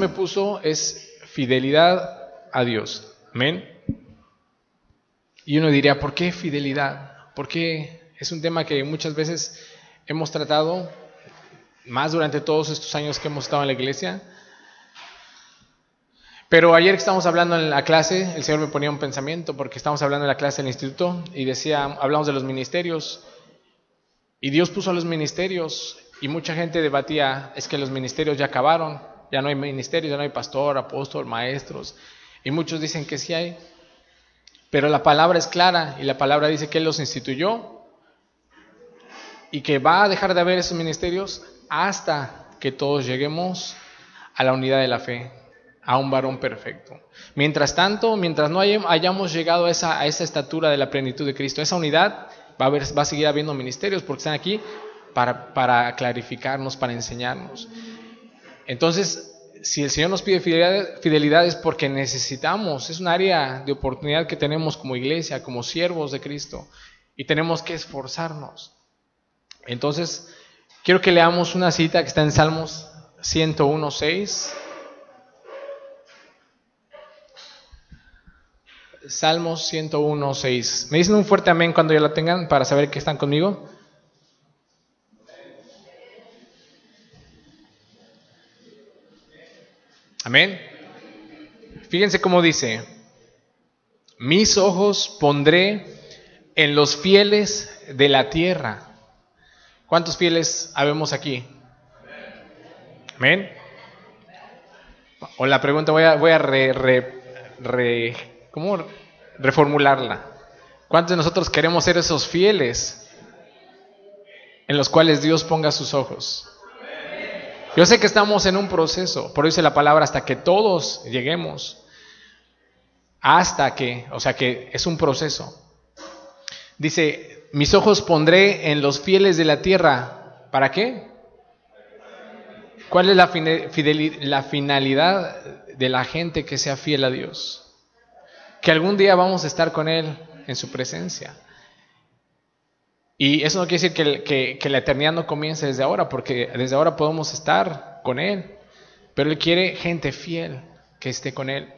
me puso es fidelidad a Dios. Amén. Y uno diría, ¿por qué fidelidad? Porque es un tema que muchas veces hemos tratado, más durante todos estos años que hemos estado en la iglesia. Pero ayer que estábamos hablando en la clase, el Señor me ponía un pensamiento, porque estábamos hablando en la clase del instituto, y hablamos de los ministerios, y Dios puso a los ministerios, y mucha gente debatía, es que los ministerios ya acabaron, ya no hay ministerios, ya no hay pastor, apóstol, maestros, y muchos dicen que sí hay, pero la palabra es clara, y la palabra dice que Él los instituyó, y que va a dejar de haber esos ministerios hasta que todos lleguemos a la unidad de la fe, a un varón perfecto. Mientras tanto, mientras no hayamos llegado a esa estatura de la plenitud de Cristo, esa unidad, va a seguir habiendo ministerios, porque están aquí para clarificarnos, para enseñarnos. Entonces, si el Señor nos pide fidelidad es porque necesitamos, es un área de oportunidad que tenemos como iglesia, como siervos de Cristo, y tenemos que esforzarnos. Entonces, quiero que leamos una cita que está en Salmos 101:6. Salmos 101:6. ¿Me dicen un fuerte amén cuando ya la tengan para saber que están conmigo? Amén. Fíjense cómo dice: mis ojos pondré en los fieles de la tierra. ¿Cuántos fieles habemos aquí? Amén. O la pregunta voy a reformularla. ¿Cuántos de nosotros queremos ser esos fieles en los cuales Dios ponga sus ojos? Yo sé que estamos en un proceso, por eso dice la palabra hasta que todos lleguemos. O sea que es un proceso. Dice, mis ojos pondré en los fieles de la tierra. ¿Para qué? ¿Cuál es la finalidad de la gente que sea fiel a Dios? Que algún día vamos a estar con Él en su presencia. Y eso no quiere decir que la eternidad no comience desde ahora, porque desde ahora podemos estar con Él. Pero Él quiere gente fiel que esté con Él. El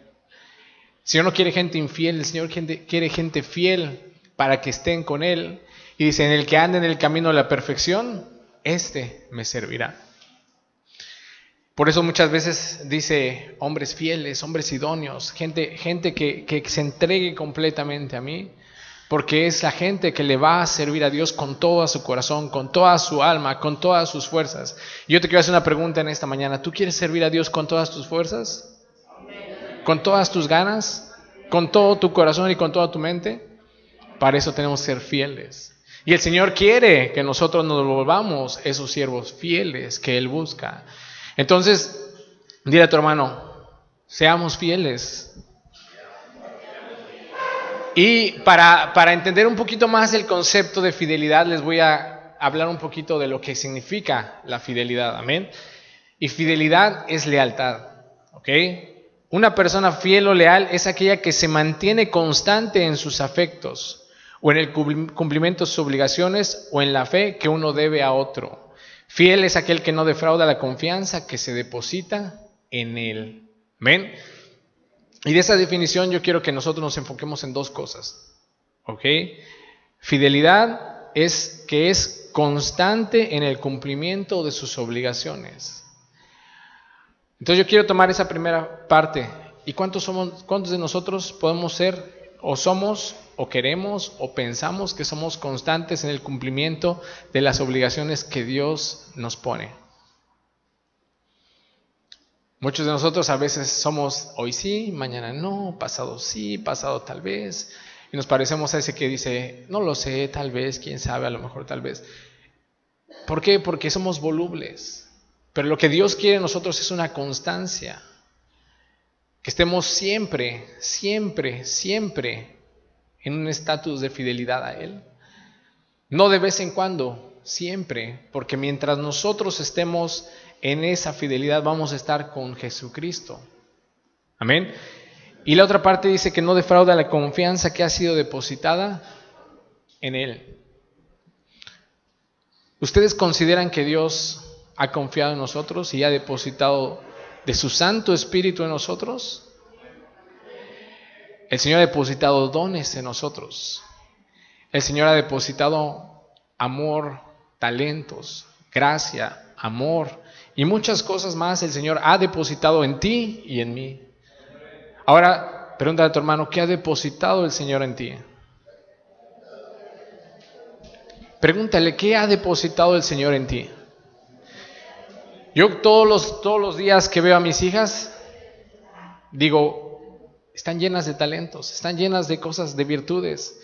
Señor no quiere gente infiel, el Señor quiere gente fiel para que estén con Él. Y dice, en el que ande en el camino de la perfección, este me servirá. Por eso muchas veces dice hombres fieles, hombres idóneos, gente que se entregue completamente a mí, porque es la gente que le va a servir a Dios con todo su corazón, con toda su alma, con todas sus fuerzas. Y yo te quiero hacer una pregunta en esta mañana. ¿Tú quieres servir a Dios con todas tus fuerzas? ¿Con todas tus ganas? ¿Con todo tu corazón y con toda tu mente? Para eso tenemos que ser fieles. Y el Señor quiere que nosotros nos volvamos esos siervos fieles que Él busca. Entonces, dile a tu hermano, seamos fieles. Y para entender un poquito más el concepto de fidelidad, les voy a hablar un poquito de lo que significa la fidelidad. Amén. Y fidelidad es lealtad. ¿Ok? Una persona fiel o leal es aquella que se mantiene constante en sus afectos, o en el cumplimiento de sus obligaciones, o en la fe que uno debe a otro. Fiel es aquel que no defrauda la confianza que se deposita en él. ¿Ven? Y de esa definición yo quiero que nosotros nos enfoquemos en dos cosas. ¿Ok? Fidelidad es que es constante en el cumplimiento de sus obligaciones. Entonces yo quiero tomar esa primera parte. ¿Y cuántos de nosotros podemos ser, o somos, o queremos, o pensamos que somos constantes en el cumplimiento de las obligaciones que Dios nos pone? Muchos de nosotros a veces somos hoy sí, mañana no, pasado sí, pasado tal vez, y nos parecemos a ese que dice, no lo sé, tal vez, quién sabe, a lo mejor tal vez. ¿Por qué? Porque somos volubles. Pero lo que Dios quiere de nosotros es una constancia. Que estemos siempre, siempre, siempre en un estatus de fidelidad a Él. No de vez en cuando, siempre. Porque mientras nosotros estemos en esa fidelidad, vamos a estar con Jesucristo. Amén. Y la otra parte dice que no defrauda la confianza que ha sido depositada en Él. ¿Ustedes consideran que Dios ha confiado en nosotros y ha depositado de su Santo Espíritu en nosotros? El Señor ha depositado dones en nosotros. El Señor ha depositado amor, talentos, gracia, amor y muchas cosas más. El Señor ha depositado en ti y en mí. Ahora, pregúntale a tu hermano, ¿qué ha depositado el Señor en ti? Pregúntale, ¿qué ha depositado el Señor en ti? Yo todos los días que veo a mis hijas, digo, están llenas de talentos, están llenas de cosas, de virtudes.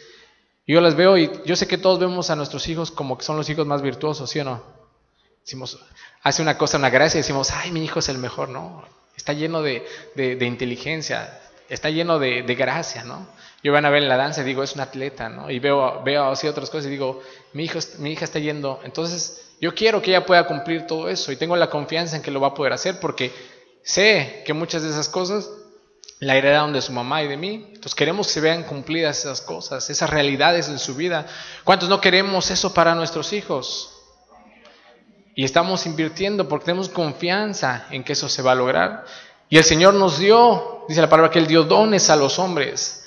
Yo las veo y yo sé que todos vemos a nuestros hijos como que son los hijos más virtuosos, ¿sí o no? Decimos, hace una cosa, una gracia, y decimos, ay, mi hijo es el mejor, ¿no? Está lleno de inteligencia, está lleno de gracia, ¿no? Yo van a ver en la danza y digo, es un atleta, ¿no? Y veo así otras cosas y digo, mi hija está yendo. Entonces, yo quiero que ella pueda cumplir todo eso y tengo la confianza en que lo va a poder hacer porque sé que muchas de esas cosas la heredaron de su mamá y de mí. Entonces queremos que se vean cumplidas esas cosas, esas realidades en su vida. ¿Cuántos no queremos eso para nuestros hijos? Y estamos invirtiendo porque tenemos confianza en que eso se va a lograr. Y el Señor nos dio, dice la palabra, que Él dio dones a los hombres,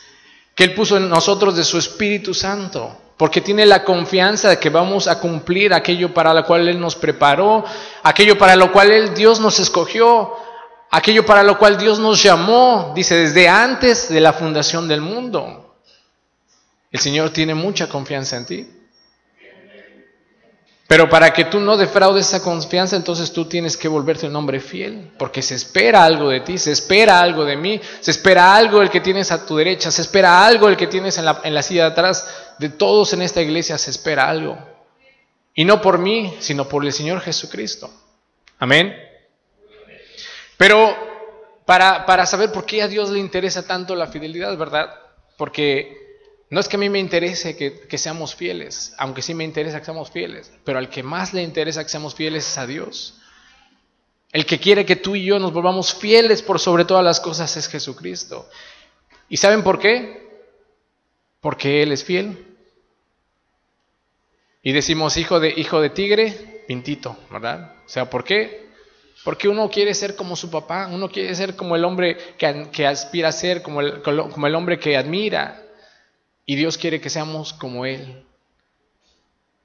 que Él puso en nosotros de su Espíritu Santo, porque tiene la confianza de que vamos a cumplir aquello para lo cual Él nos preparó, aquello para lo cual Dios nos escogió, aquello para lo cual Dios nos llamó, dice, desde antes de la fundación del mundo. El Señor tiene mucha confianza en ti. Pero para que tú no defraudes esa confianza, entonces tú tienes que volverte un hombre fiel, porque se espera algo de ti, se espera algo de mí, se espera algo del que tienes a tu derecha, se espera algo del que tienes en la silla de atrás. De todos en esta iglesia se espera algo. Y no por mí, sino por el Señor Jesucristo. Amén. Pero para saber por qué a Dios le interesa tanto la fidelidad, ¿verdad? Porque no es que a mí me interese que seamos fieles, aunque sí me interesa que seamos fieles, pero al que más le interesa que seamos fieles es a Dios. El que quiere que tú y yo nos volvamos fieles por sobre todas las cosas es Jesucristo. ¿Y saben por qué? Porque Él es fiel. Y decimos hijo de tigre, pintito, ¿verdad? O sea, ¿por qué? Porque uno quiere ser como su papá, uno quiere ser como el hombre que aspira a ser, como el hombre que admira. Y Dios quiere que seamos como Él.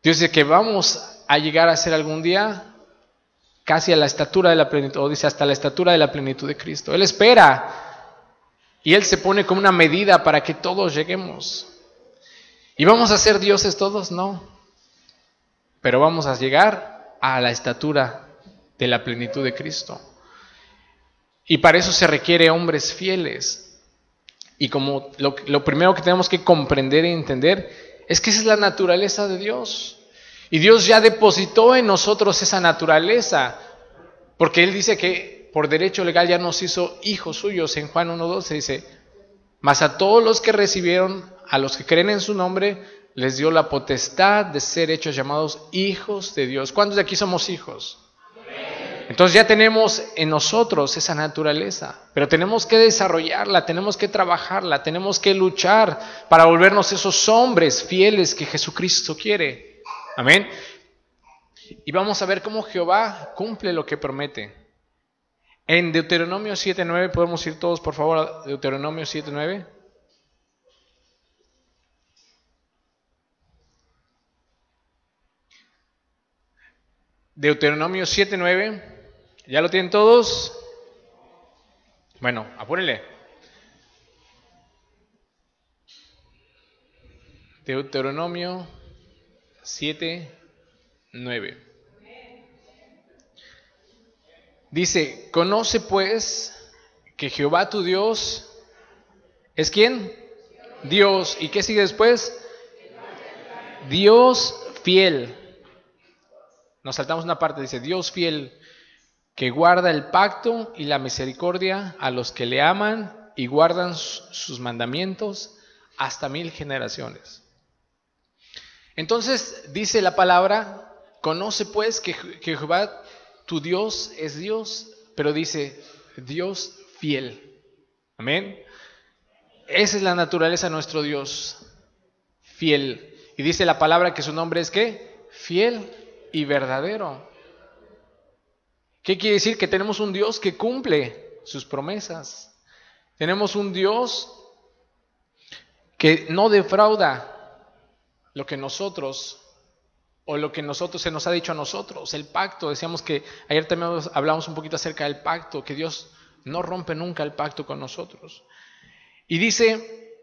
Dios dice que vamos a llegar a ser algún día casi a la estatura de la plenitud, o dice hasta la estatura de la plenitud de Cristo. Él espera y Él se pone como una medida para que todos lleguemos. ¿Y vamos a ser dioses todos? No. Pero vamos a llegar a la estatura de la plenitud de Cristo. Y para eso se requiere hombres fieles. Y como lo primero que tenemos que comprender y entender es que esa es la naturaleza de Dios. Y Dios ya depositó en nosotros esa naturaleza. Porque Él dice que por derecho legal ya nos hizo hijos suyos. En Juan 1:12 dice, mas a todos los que recibieron, a los que creen en su nombre, les dio la potestad de ser hechos llamados hijos de Dios. ¿Cuántos de aquí somos hijos? Entonces ya tenemos en nosotros esa naturaleza, pero tenemos que desarrollarla, tenemos que trabajarla, tenemos que luchar para volvernos esos hombres fieles que Jesucristo quiere. Amén. Y vamos a ver cómo Jehová cumple lo que promete. En Deuteronomio 7:9, podemos ir todos por favor a Deuteronomio 7:9. Deuteronomio 7:9. ¿Ya lo tienen todos? Bueno, apúrenle. Deuteronomio 7:9. Dice, conoce pues que Jehová tu Dios es ¿quién? Dios. ¿Y qué sigue después? Dios fiel. Nos saltamos una parte, dice Dios fiel, que guarda el pacto y la misericordia a los que le aman y guardan sus mandamientos hasta 1000 generaciones. Entonces dice la palabra, conoce pues que Jehová tu Dios es Dios, pero dice Dios fiel. Amén. Esa es la naturaleza de nuestro Dios, fiel. Y dice la palabra que su nombre es ¿qué? Fiel y verdadero. ¿Qué quiere decir? Que tenemos un Dios que cumple sus promesas. Tenemos un Dios que no defrauda lo que nosotros se nos ha dicho a nosotros. El pacto, decíamos que ayer también hablamos un poquito acerca del pacto, que Dios no rompe nunca el pacto con nosotros. Y dice,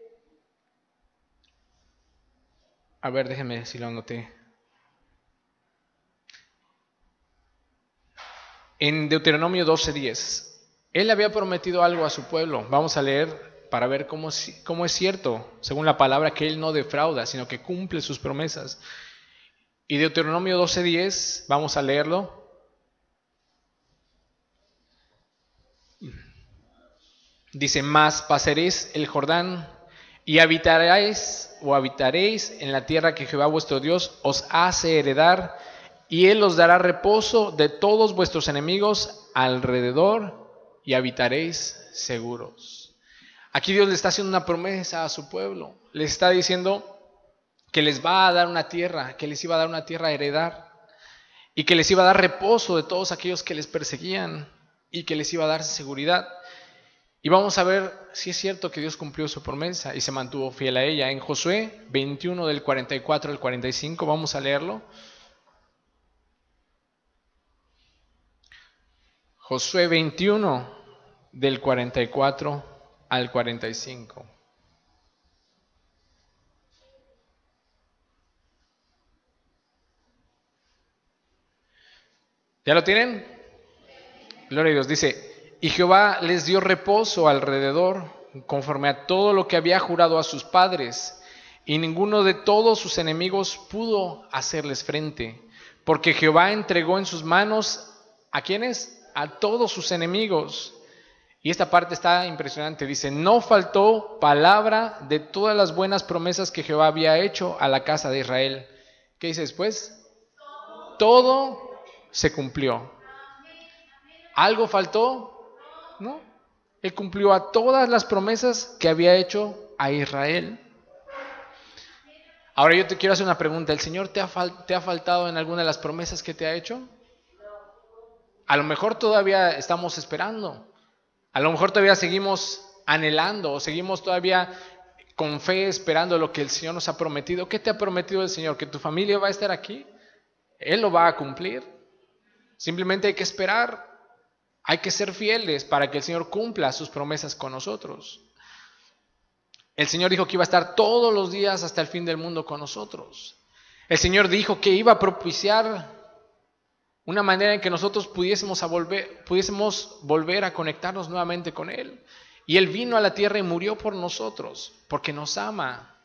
a ver, déjenme si lo anoté. En Deuteronomio 12:10, Él había prometido algo a su pueblo. Vamos a leer para ver cómo es cierto, según la palabra, que Él no defrauda, sino que cumple sus promesas. Y Deuteronomio 12:10, vamos a leerlo. Dice, mas pasaréis el Jordán y habitaréis en la tierra que Jehová vuestro Dios os hace heredar, y Él os dará reposo de todos vuestros enemigos alrededor y habitaréis seguros. Aquí Dios le está haciendo una promesa a su pueblo. Les está diciendo que les va a dar una tierra, que les iba a dar una tierra a heredar, y que les iba a dar reposo de todos aquellos que les perseguían, y que les iba a dar seguridad. Y vamos a ver si es cierto que Dios cumplió su promesa y se mantuvo fiel a ella. En Josué 21 del 44 al 45, vamos a leerlo. Josué 21 del 44 al 45. ¿Ya lo tienen? Gloria a Dios. Dice, y Jehová les dio reposo alrededor, conforme a todo lo que había jurado a sus padres, y ninguno de todos sus enemigos pudo hacerles frente, porque Jehová entregó en sus manos, ¿a quiénes? A todos sus enemigos. Y esta parte está impresionante, dice, no faltó palabra de todas las buenas promesas que Jehová había hecho a la casa de Israel. ¿Qué dice después? Todo se cumplió. ¿Algo faltó? ¿No? Él cumplió a todas las promesas que había hecho a Israel. Ahora yo te quiero hacer una pregunta. ¿El Señor te ha faltado en alguna de las promesas que te ha hecho? A lo mejor todavía estamos esperando. A lo mejor todavía seguimos anhelando o seguimos todavía con fe esperando lo que el Señor nos ha prometido. ¿Qué te ha prometido el Señor? ¿Que tu familia va a estar aquí? Él lo va a cumplir. Simplemente hay que esperar. Hay que ser fieles para que el Señor cumpla sus promesas con nosotros. El Señor dijo que iba a estar todos los días hasta el fin del mundo con nosotros. El Señor dijo que iba a propiciar una manera en que nosotros pudiésemos volver a conectarnos nuevamente con Él. Y Él vino a la tierra y murió por nosotros, porque nos ama,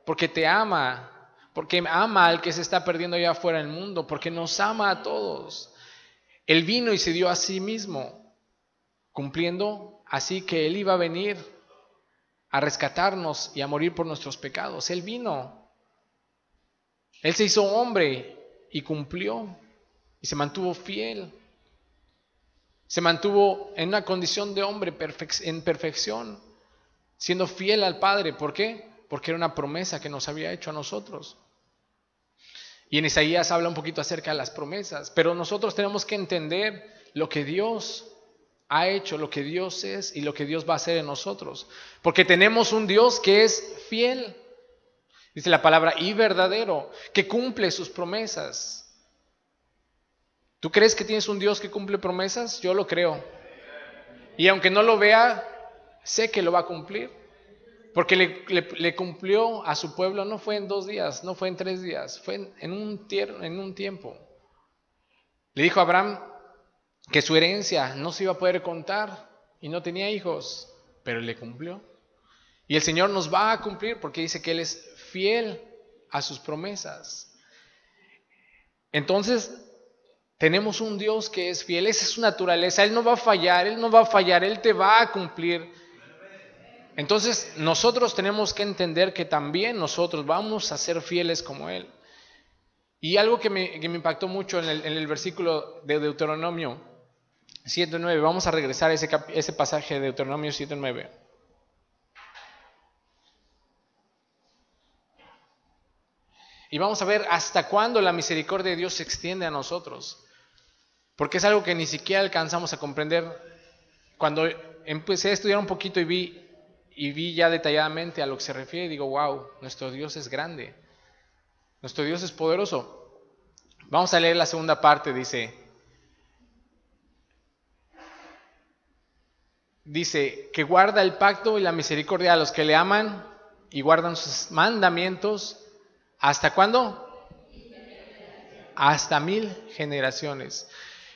porque te ama, porque ama al que se está perdiendo allá afuera del mundo, porque nos ama a todos. Él vino y se dio a sí mismo, cumpliendo así que Él iba a venir a rescatarnos y a morir por nuestros pecados. Él vino. Él se hizo hombre y cumplió y se mantuvo fiel. Se mantuvo en una condición de hombre en perfección, siendo fiel al Padre. ¿Por qué? Porque era una promesa que nos había hecho a nosotros. Y en Isaías habla un poquito acerca de las promesas, pero nosotros tenemos que entender lo que Dios ha hecho, lo que Dios es y lo que Dios va a hacer en nosotros. Porque tenemos un Dios que es fiel, dice la palabra, y verdadero, que cumple sus promesas. ¿Tú crees que tienes un Dios que cumple promesas? Yo lo creo. Y aunque no lo vea, sé que lo va a cumplir. Porque le cumplió a su pueblo, no fue en 2 días, no fue en 3 días, fue en un tiempo. Le dijo a Abraham que su herencia no se iba a poder contar y no tenía hijos, pero le cumplió. Y el Señor nos va a cumplir porque dice que Él es fiel a sus promesas. Entonces, tenemos un Dios que es fiel, esa es su naturaleza, Él no va a fallar, Él te va a cumplir. Entonces nosotros tenemos que entender que también nosotros vamos a ser fieles como Él. Y algo que me impactó mucho en el versículo de Deuteronomio 7:9, vamos a regresar a ese pasaje de Deuteronomio 7:9. Y vamos a ver hasta cuándo la misericordia de Dios se extiende a nosotros. porque es algo que ni siquiera alcanzamos a comprender. Cuando empecé a estudiar un poquito y vi ya detalladamente a lo que se refiere, digo, wow, nuestro Dios es grande, nuestro Dios es poderoso. Vamos a leer la segunda parte, dice que guarda el pacto y la misericordia a los que le aman y guardan sus mandamientos. ¿Hasta cuándo? Hasta 1000 generaciones.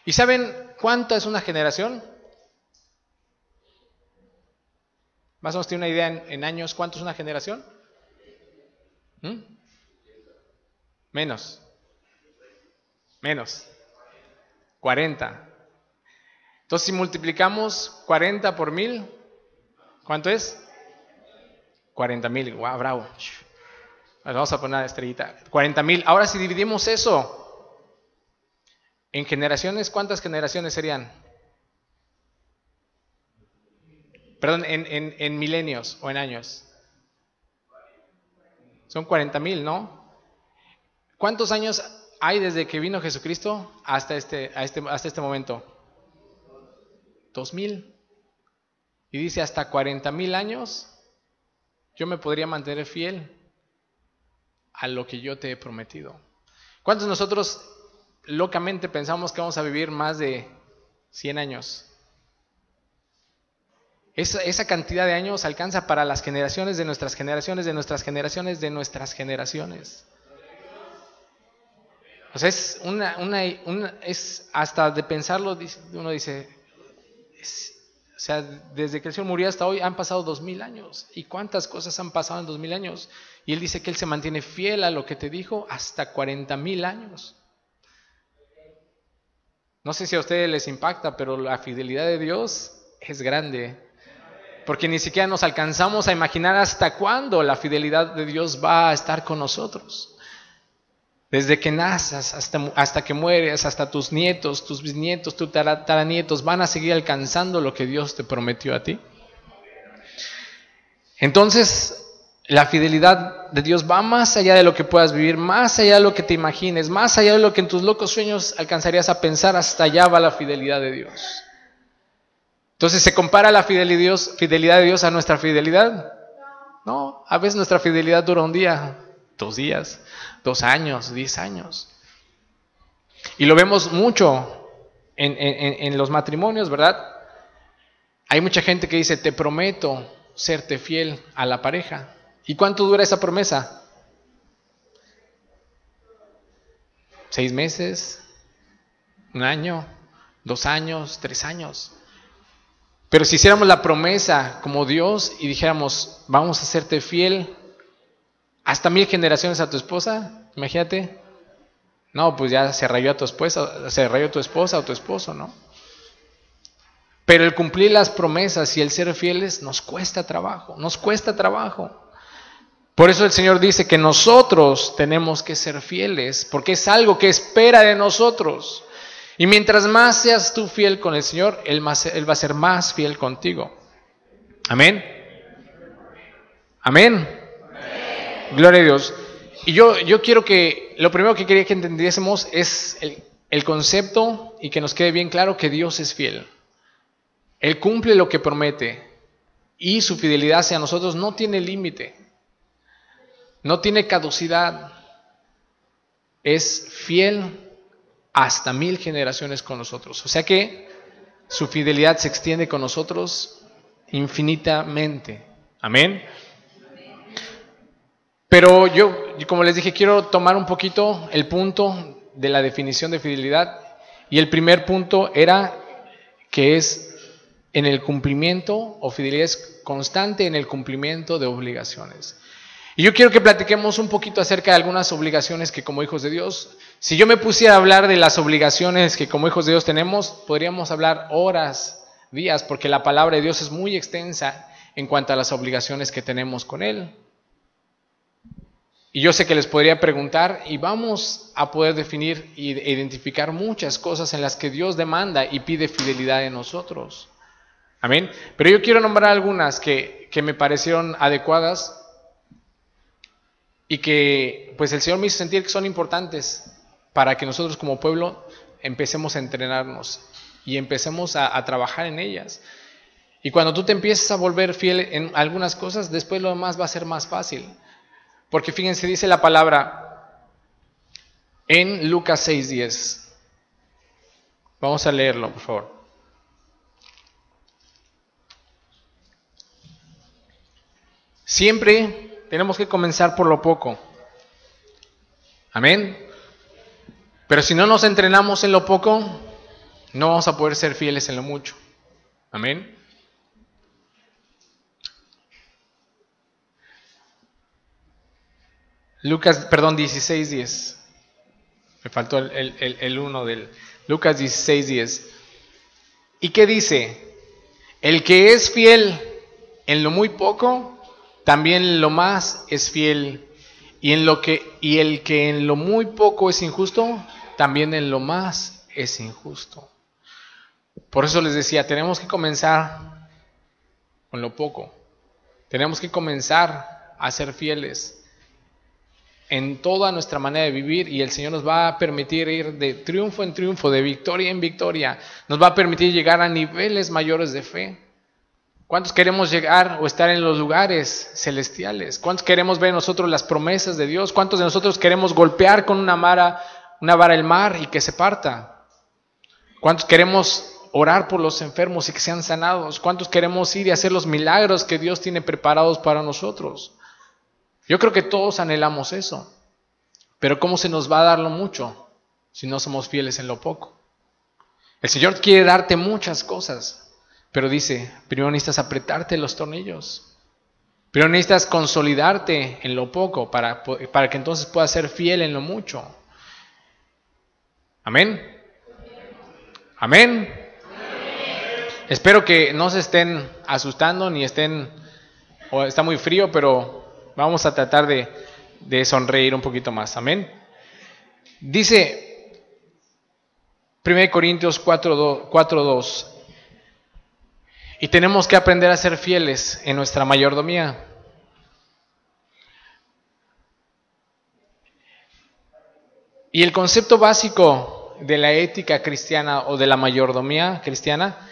¿Y saben cuánto es una generación? Más o menos tiene una idea en años, ¿cuánto es una generación? Menos. 40. Entonces, si multiplicamos 40 por 1000, ¿cuánto es? 40,000. Wow, bravo. Vamos a poner una estrellita. 40,000. Ahora, si dividimos eso en generaciones, ¿cuántas generaciones serían? Perdón, en milenios o en años. Son 40,000, ¿no? ¿Cuántos años hay desde que vino Jesucristo hasta este momento? 2000. Y dice, hasta 40,000 años yo me podría mantener fiel a lo que yo te he prometido. ¿Cuántos de nosotros locamente pensamos que vamos a vivir más de 100 años? Esa cantidad de años alcanza para las generaciones de nuestras generaciones, de nuestras generaciones, de nuestras generaciones. O sea, es hasta de pensarlo, uno dice, o sea, desde que el Señor murió hasta hoy han pasado 2000 años. ¿Y cuántas cosas han pasado en 2000 años? Y Él dice que Él se mantiene fiel a lo que te dijo hasta 40,000 años. No sé si a ustedes les impacta, pero la fidelidad de Dios es grande. Porque ni siquiera nos alcanzamos a imaginar hasta cuándo la fidelidad de Dios va a estar con nosotros. Desde que naces hasta que mueres, hasta tus nietos, tus bisnietos, tus tataranietos van a seguir alcanzando lo que Dios te prometió a ti. Entonces, la fidelidad de Dios va más allá de lo que puedas vivir, más allá de lo que te imagines, más allá de lo que en tus locos sueños alcanzarías a pensar, hasta allá va la fidelidad de Dios. Entonces, ¿se compara la fidelidad de Dios a nuestra fidelidad? No, a veces nuestra fidelidad dura un día, 2 días, 2 años, 10 años. Y lo vemos mucho en los matrimonios, ¿verdad? Hay mucha gente que dice, te prometo serte fiel a la pareja. ¿Y cuánto dura esa promesa? 6 meses, 1 año, 2 años, 3 años. Pero si hiciéramos la promesa como Dios y dijéramos, vamos a hacerte fiel hasta 1000 generaciones a tu esposa, imagínate. No, pues ya se rayó a tu esposa, o tu esposo, ¿no? Pero el cumplir las promesas y el ser fieles nos cuesta trabajo. Por eso el Señor dice que nosotros tenemos que ser fieles, porque es algo que espera de nosotros. Y mientras más seas tú fiel con el Señor, Él va a ser más fiel contigo. Amén. Amén. Gloria a Dios. Y yo quiero que, lo primero que quería que entendiésemos es el concepto y que nos quede bien claro que Dios es fiel. Él cumple lo que promete y su fidelidad hacia nosotros no tiene límite, no tiene caducidad. Es fiel hasta 1000 generaciones con nosotros. O sea que su fidelidad se extiende con nosotros infinitamente. Amén. Pero yo, como les dije, quiero tomar un poquito el punto de la definición de fidelidad. Y el primer punto era que es en el cumplimiento, o fidelidad es constante en el cumplimiento de obligaciones. Y yo quiero que platiquemos un poquito acerca de algunas obligaciones que como hijos de Dios, si yo me pusiera a hablar de las obligaciones que como hijos de Dios tenemos, podríamos hablar horas, días, porque la palabra de Dios es muy extensa en cuanto a las obligaciones que tenemos con Él. Y yo sé que les podría preguntar y vamos a poder definir e identificar muchas cosas en las que Dios demanda y pide fidelidad de nosotros. Amén. Pero yo quiero nombrar algunas que me parecieron adecuadas y que pues el Señor me hizo sentir que son importantes para que nosotros como pueblo empecemos a entrenarnos y empecemos a trabajar en ellas. Y cuando tú te empiezas a volver fiel en algunas cosas, después lo demás va a ser más fácil. Porque fíjense, dice la palabra en Lucas 6:10. Vamos a leerlo, por favor. Siempre tenemos que comenzar por lo poco. Amén. Pero si no nos entrenamos en lo poco, no vamos a poder ser fieles en lo mucho. Amén. Lucas, 16:10. Me faltó el 1 del Lucas 16:10. ¿Y qué dice? El que es fiel en lo muy poco, también en lo más es fiel. Y el que en lo muy poco es injusto, también en lo más es injusto. Por eso les decía, tenemos que comenzar con lo poco. Tenemos que comenzar a ser fieles en toda nuestra manera de vivir, y el Señor nos va a permitir ir de triunfo en triunfo, de victoria en victoria. Nos va a permitir llegar a niveles mayores de fe. ¿Cuántos queremos llegar o estar en los lugares celestiales? ¿Cuántos queremos ver nosotros las promesas de Dios? ¿Cuántos de nosotros queremos golpear con una vara el mar y que se parta? ¿Cuántos queremos orar por los enfermos y que sean sanados? ¿Cuántos queremos ir y hacer los milagros que Dios tiene preparados para nosotros? Yo creo que todos anhelamos eso. Pero ¿cómo se nos va a dar lo mucho si no somos fieles en lo poco? El Señor quiere darte muchas cosas, pero dice, primero necesitas apretarte los tornillos. Primero necesitas consolidarte en lo poco para que entonces puedas ser fiel en lo mucho. Amén. Amén. Espero que no se estén asustando ni o está muy frío, pero vamos a tratar de sonreír un poquito más. Amén. Dice 1 Corintios 4:2. Y tenemos que aprender a ser fieles en nuestra mayordomía. Y el concepto básico de la ética cristiana o de la mayordomía cristiana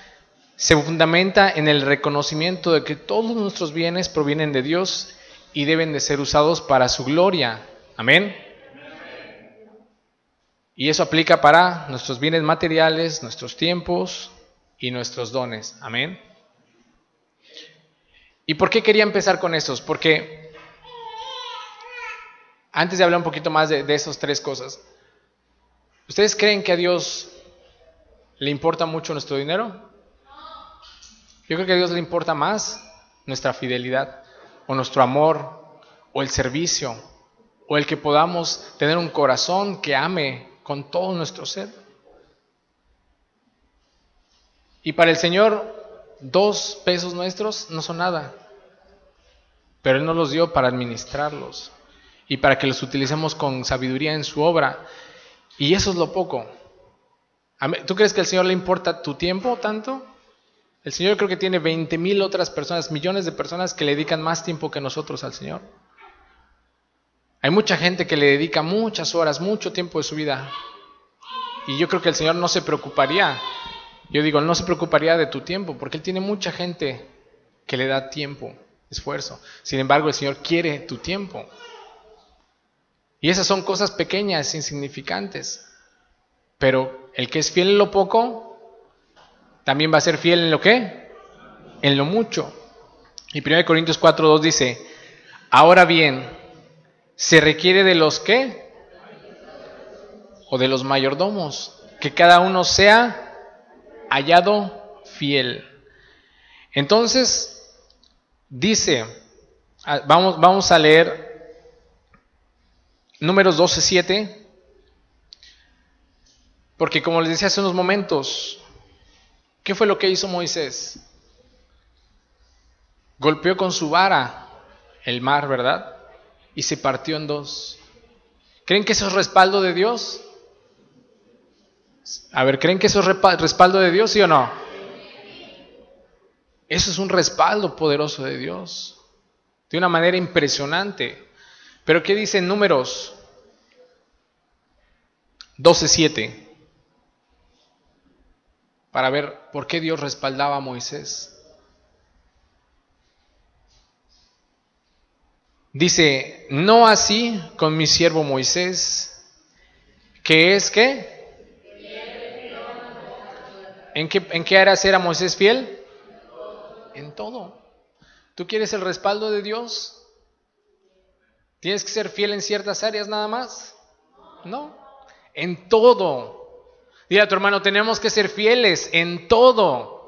se fundamenta en el reconocimiento de que todos nuestros bienes provienen de Dios y deben de ser usados para su gloria. Amén. Y eso aplica para nuestros bienes materiales, nuestros tiempos y nuestros dones. Amén. ¿Y por qué quería empezar con estos? Porque antes de hablar un poquito más de esas tres cosas, ¿ustedes creen que a Dios le importa mucho nuestro dinero? Yo creo que a Dios le importa más nuestra fidelidad, o nuestro amor, o el servicio, o el que podamos tener un corazón que ame con todo nuestro ser. Y para el Señor, 2 pesos nuestros no son nada, pero Él nos los dio para administrarlos y para que los utilicemos con sabiduría en su obra. Y eso es lo poco. ¿Tú crees que al Señor le importa tu tiempo tanto? El Señor creo que tiene 20,000 otras personas, millones de personas que le dedican más tiempo que nosotros al Señor. Hay mucha gente que le dedica muchas horas, mucho tiempo de su vida. Y yo creo que el Señor no se preocuparía. Yo digo, no se preocuparía de tu tiempo, porque Él tiene mucha gente que le da tiempo, esfuerzo. Sin embargo, el Señor quiere tu tiempo. Y esas son cosas pequeñas, insignificantes. Pero el que es fiel en lo poco, también va a ser fiel en lo ¿qué? En lo mucho. Y 1 Corintios 4:2 dice, ahora bien, se requiere de los ¿qué? O de los mayordomos, que cada uno sea hallado fiel. Entonces, dice, vamos a leer Números 12:7, porque como les decía hace unos momentos, ¿qué fue lo que hizo Moisés? Golpeó con su vara el mar, ¿verdad? Y se partió en 2. ¿Creen que eso es respaldo de Dios? A ver, ¿creen que eso es respaldo de Dios, sí o no? Eso es un respaldo poderoso de Dios, de una manera impresionante. Pero ¿qué dice en Números 12:7? para ver por qué Dios respaldaba a Moisés. Dice, no así con mi siervo Moisés, que es ¿qué? ¿En qué áreas era Moisés fiel? En todo. ¿Tú quieres el respaldo de Dios? ¿Tienes que ser fiel en ciertas áreas nada más? No, en todo. Dile a tu hermano, tenemos que ser fieles en todo.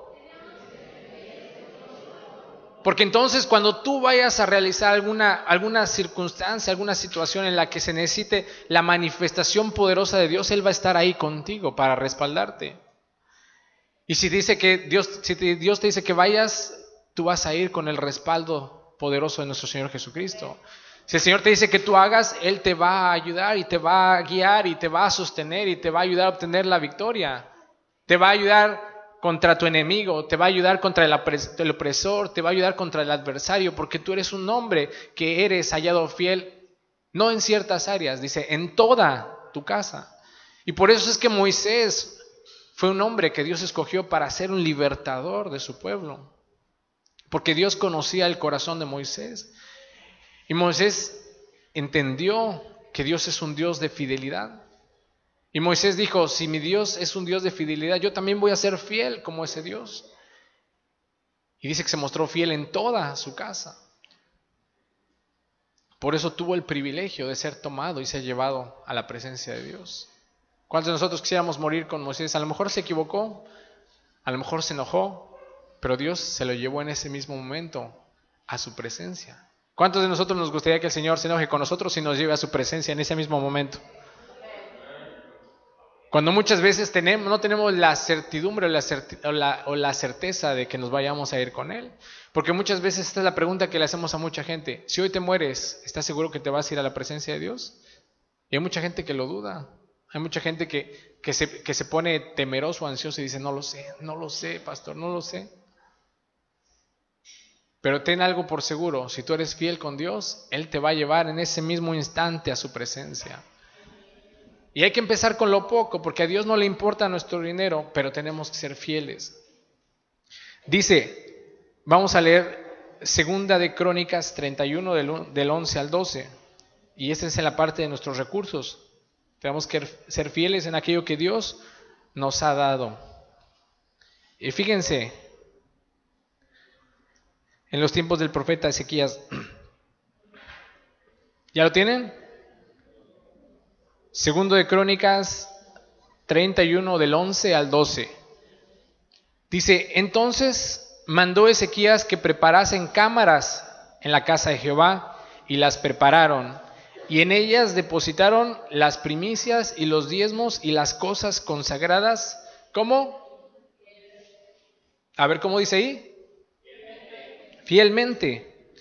Porque entonces cuando tú vayas a realizar alguna circunstancia, alguna situación en la que se necesite la manifestación poderosa de Dios, Él va a estar ahí contigo para respaldarte. Y si Dios te dice que vayas, tú vas a ir con el respaldo poderoso de nuestro Señor Jesucristo. Si el Señor te dice que tú hagas, Él te va a ayudar y te va a guiar y te va a sostener y te va a ayudar a obtener la victoria. Te va a ayudar contra tu enemigo, te va a ayudar contra el opresor, te va a ayudar contra el adversario, porque tú eres un hombre que eres hallado fiel, no en ciertas áreas, dice, en toda tu casa. Y por eso es que Moisés fue un hombre que Dios escogió para ser un libertador de su pueblo, porque Dios conocía el corazón de Moisés. Y Moisés entendió que Dios es un Dios de fidelidad. Y Moisés dijo, si mi Dios es un Dios de fidelidad, yo también voy a ser fiel como ese Dios. Y dice que se mostró fiel en toda su casa. Por eso tuvo el privilegio de ser tomado y ser llevado a la presencia de Dios. ¿Cuántos de nosotros quisiéramos morir con Moisés? A lo mejor se equivocó, a lo mejor se enojó, pero Dios se lo llevó en ese mismo momento a su presencia. ¿Cuántos de nosotros nos gustaría que el Señor se enoje con nosotros y nos lleve a su presencia en ese mismo momento? Cuando muchas veces no tenemos la certidumbre o la certeza de que nos vayamos a ir con Él. Porque muchas veces esta es la pregunta que le hacemos a mucha gente. Si hoy te mueres, ¿estás seguro que te vas a ir a la presencia de Dios? Y hay mucha gente que lo duda. Hay mucha gente que se pone temeroso, ansioso y dice, no lo sé, pastor, no lo sé. Pero ten algo por seguro, si tú eres fiel con Dios, Él te va a llevar en ese mismo instante a su presencia. Y hay que empezar con lo poco, porque a Dios no le importa nuestro dinero, pero tenemos que ser fieles. Dice, vamos a leer 2 de Crónicas 31 del 11 al 12, y esta es en la parte de nuestros recursos. Tenemos que ser fieles en aquello que Dios nos ha dado. Y fíjense, en los tiempos del profeta Ezequías, ¿ya lo tienen? 2 de Crónicas 31 del 11 al 12. Dice, entonces mandó Ezequías que preparasen cámaras en la casa de Jehová, y las prepararon, y en ellas depositaron las primicias y los diezmos y las cosas consagradas. ¿Cómo? A ver, ¿cómo dice ahí? Fielmente.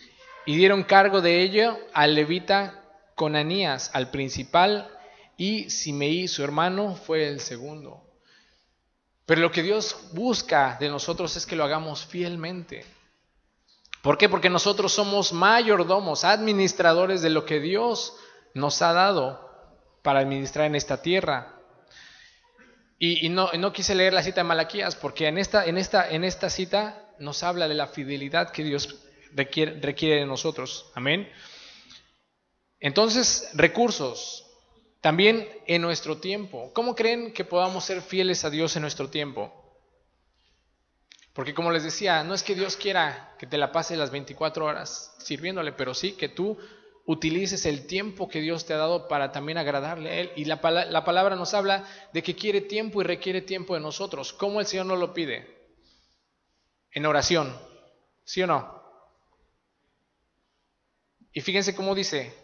Y dieron cargo de ello al levita Conanías, al principal, y Simeí, su hermano, fue el segundo. Pero lo que Dios busca de nosotros es que lo hagamos fielmente. ¿Por qué? Porque nosotros somos mayordomos, administradores de lo que Dios nos ha dado para administrar en esta tierra. Y no quise leer la cita de Malaquías, porque en esta cita nos habla de la fidelidad que Dios requiere de nosotros. Amén. Entonces, recursos. También en nuestro tiempo. ¿Cómo creen que podamos ser fieles a Dios en nuestro tiempo? Porque como les decía, no es que Dios quiera que te la pases las 24 horas sirviéndole, pero sí que tú utilices el tiempo que Dios te ha dado para también agradarle a Él. Y la palabra nos habla de que quiere tiempo y requiere tiempo de nosotros. ¿Cómo el Señor nos lo pide? En oración. ¿Sí o no? Y fíjense cómo dice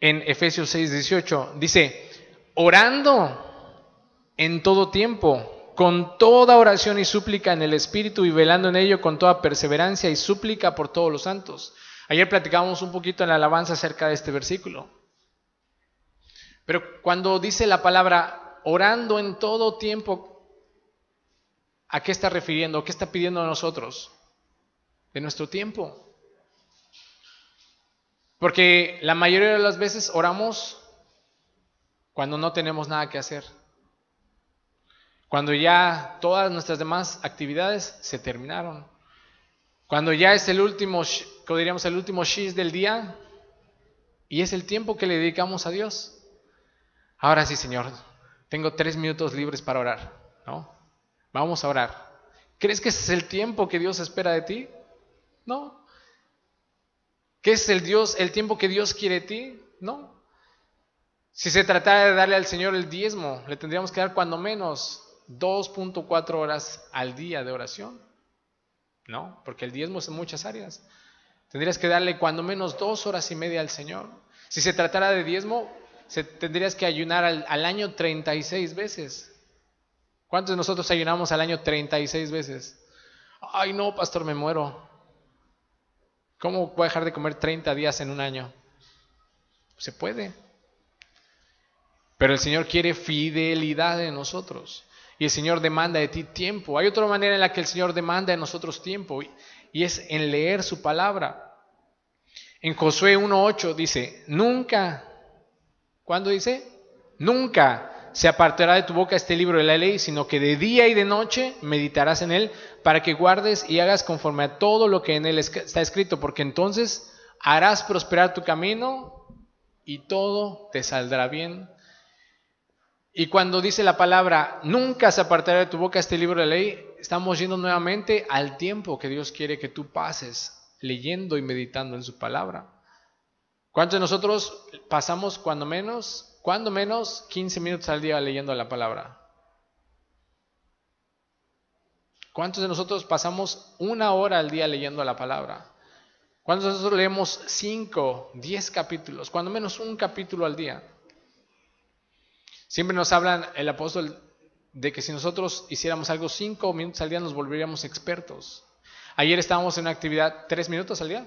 en Efesios 6:18, dice, orando en todo tiempo, con toda oración y súplica en el Espíritu, y velando en ello con toda perseverancia y súplica por todos los santos. Ayer platicábamos un poquito en la alabanza acerca de este versículo. Pero cuando dice la palabra orando en todo tiempo, ¿a qué está refiriendo? ¿A qué está pidiendo a nosotros? De nuestro tiempo. Porque la mayoría de las veces oramos cuando no tenemos nada que hacer. Cuando ya todas nuestras demás actividades se terminaron. Cuando ya es el último, como diríamos, el último shish del día y es el tiempo que le dedicamos a Dios. Ahora sí, Señor, tengo 3 minutos libres para orar, ¿no? Vamos a orar. ¿Crees que ese es el tiempo que Dios espera de ti? No. ¿Qué es el tiempo que Dios quiere de ti? No. Si se tratara de darle al Señor el diezmo, le tendríamos que dar cuando menos 2.4 horas al día de oración. No, porque el diezmo es en muchas áreas. Tendrías que darle cuando menos 2 horas y media al Señor. Si se tratara de diezmo, tendrías que ayunar al año 36 veces. ¿Cuántos de nosotros ayunamos al año 36 veces? Ay, no, pastor, me muero. ¿Cómo voy a dejar de comer 30 días en un año? Se puede. Pero el Señor quiere fidelidad de nosotros. Y el Señor demanda de ti tiempo. Hay otra manera en la que el Señor demanda de nosotros tiempo. Y es en leer su palabra. En Josué 1:8 dice, nunca, ¿cuándo dice? Nunca se apartará de tu boca este libro de la ley, sino que de día y de noche meditarás en él, para que guardes y hagas conforme a todo lo que en él está escrito, porque entonces harás prosperar tu camino y todo te saldrá bien. Y cuando dice la palabra, nunca se apartará de tu boca este libro de la ley, estamos yendo nuevamente al tiempo que Dios quiere que tú pases leyendo y meditando en su palabra. ¿Cuántos de nosotros pasamos cuando menos 15 minutos al día leyendo la palabra? ¿Cuántos de nosotros pasamos 1 hora al día leyendo la palabra? ¿Cuántos de nosotros leemos 5, 10 capítulos? Cuando menos un capítulo al día. Siempre nos hablan el apóstol de que si nosotros hiciéramos algo 5 minutos al día nos volveríamos expertos. Ayer estábamos en una actividad 3 minutos al día.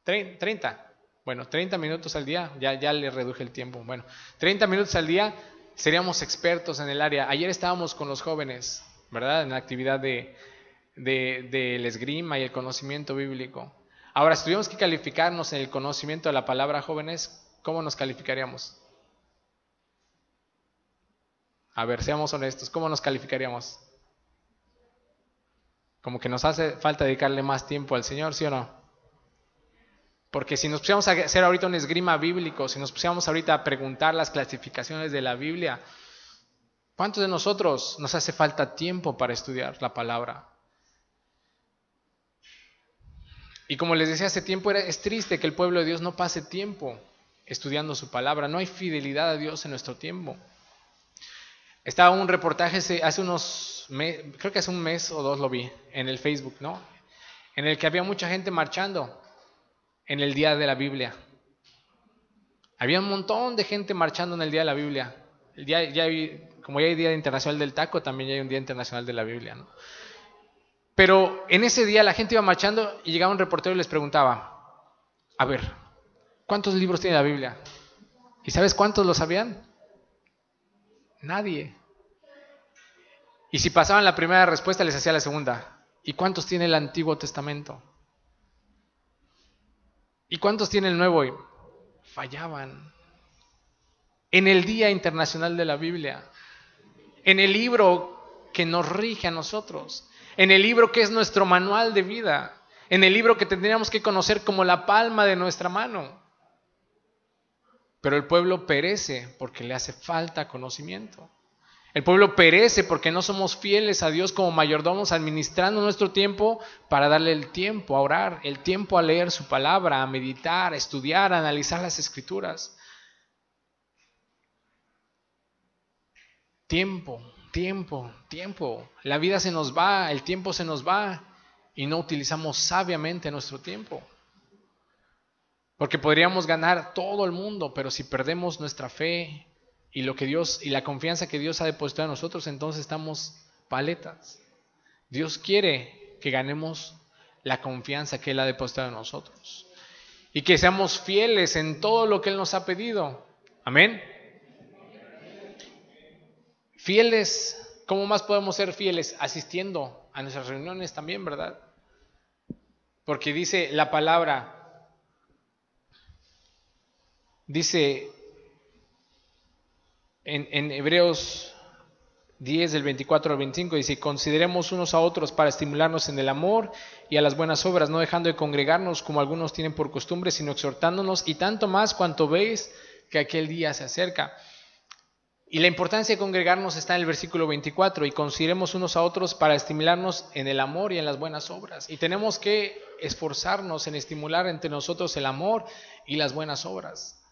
30. Bueno, 30 minutos al día, ya le reduje el tiempo. Bueno, 30 minutos al día seríamos expertos en el área. Ayer estábamos con los jóvenes, ¿verdad? En la actividad del esgrima y el conocimiento bíblico. Ahora, si tuviéramos que calificarnos en el conocimiento de la palabra, jóvenes, ¿cómo nos calificaríamos? A ver, seamos honestos, ¿cómo nos calificaríamos? Como que nos hace falta dedicarle más tiempo al Señor, ¿sí o no? Porque si nos pusiéramos a hacer ahorita un esgrima bíblico, si nos pusiéramos ahorita a preguntar las clasificaciones de la Biblia, ¿cuántos de nosotros nos hace falta tiempo para estudiar la palabra? Y como les decía hace tiempo, es triste que el pueblo de Dios no pase tiempo estudiando su palabra. No hay fidelidad a Dios en nuestro tiempo. Estaba un reportaje hace unos meses, creo que hace un mes o 2 lo vi en el Facebook, ¿no? En el que había mucha gente marchando en el Día de la Biblia. Había un montón de gente marchando en el Día de la Biblia. Como ya hay Día Internacional del Taco, también ya hay un Día Internacional de la Biblia, ¿no? Pero en ese día la gente iba marchando y llegaba un reportero y les preguntaba, a ver, ¿cuántos libros tiene la Biblia? ¿Y sabes cuántos lo sabían? Nadie. Y si pasaban la primera respuesta, les hacía la segunda. ¿Y cuántos tiene el Antiguo Testamento? ¿Y cuántos tiene el Nuevo? Y fallaban. En el Día Internacional de la Biblia, en el libro que nos rige a nosotros, en el libro que es nuestro manual de vida, en el libro que tendríamos que conocer como la palma de nuestra mano. Pero el pueblo perece porque le hace falta conocimiento. El pueblo perece porque no somos fieles a Dios como mayordomos, administrando nuestro tiempo para darle el tiempo a orar, el tiempo a leer su palabra, a meditar, a estudiar, a analizar las escrituras. Tiempo. La vida se nos va, el tiempo se nos va y no utilizamos sabiamente nuestro tiempo. Porque podríamos ganar todo el mundo, pero si perdemos nuestra fe y lo que Dios y la confianza que Dios ha depositado en nosotros, entonces estamos paletas. Dios quiere que ganemos la confianza que Él ha depositado en nosotros y que seamos fieles en todo lo que Él nos ha pedido. Amén. Fieles, ¿cómo más podemos ser fieles? Asistiendo a nuestras reuniones también, ¿verdad? Porque dice la palabra, dice en Hebreos 10 del 24 al 25 dice: consideremos unos a otros para estimularnos en el amor y a las buenas obras, no dejando de congregarnos como algunos tienen por costumbre, sino exhortándonos, y tanto más cuanto veis que aquel día se acerca. Y la importancia de congregarnos está en el versículo 24: y consideremos unos a otros para estimularnos en el amor y en las buenas obras. Y tenemos que esforzarnos en estimular entre nosotros el amor y las buenas obras.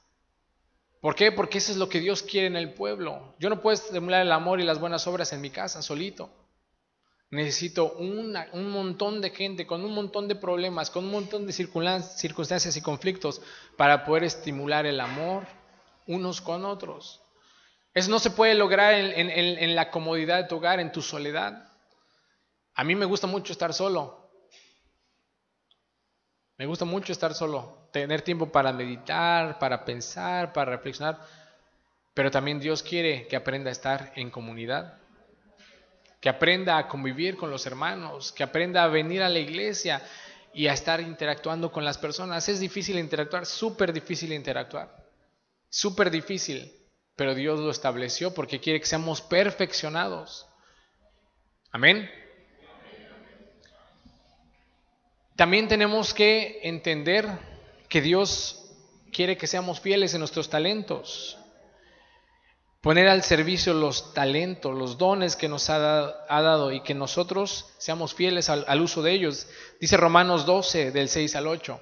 ¿Por qué? Porque eso es lo que Dios quiere en el pueblo. Yo no puedo estimular el amor y las buenas obras en mi casa, solito. Necesito un montón de gente con un montón de problemas, con un montón de circunstancias y conflictos para poder estimular el amor unos con otros. Eso no se puede lograr en la comodidad de tu hogar, en tu soledad. A mí me gusta mucho estar solo. Me gusta mucho estar solo, tener tiempo para meditar, para pensar, para reflexionar. Pero también Dios quiere que aprenda a estar en comunidad, que aprenda a convivir con los hermanos, que aprenda a venir a la iglesia y a estar interactuando con las personas. Es difícil interactuar, súper difícil interactuar, súper difícil, pero Dios lo estableció porque quiere que seamos perfeccionados. Amén. También tenemos que entender que Dios quiere que seamos fieles en nuestros talentos. Poner al servicio los talentos, los dones que nos ha dado y que nosotros seamos fieles al uso de ellos. Dice Romanos 12, del 6 al 8.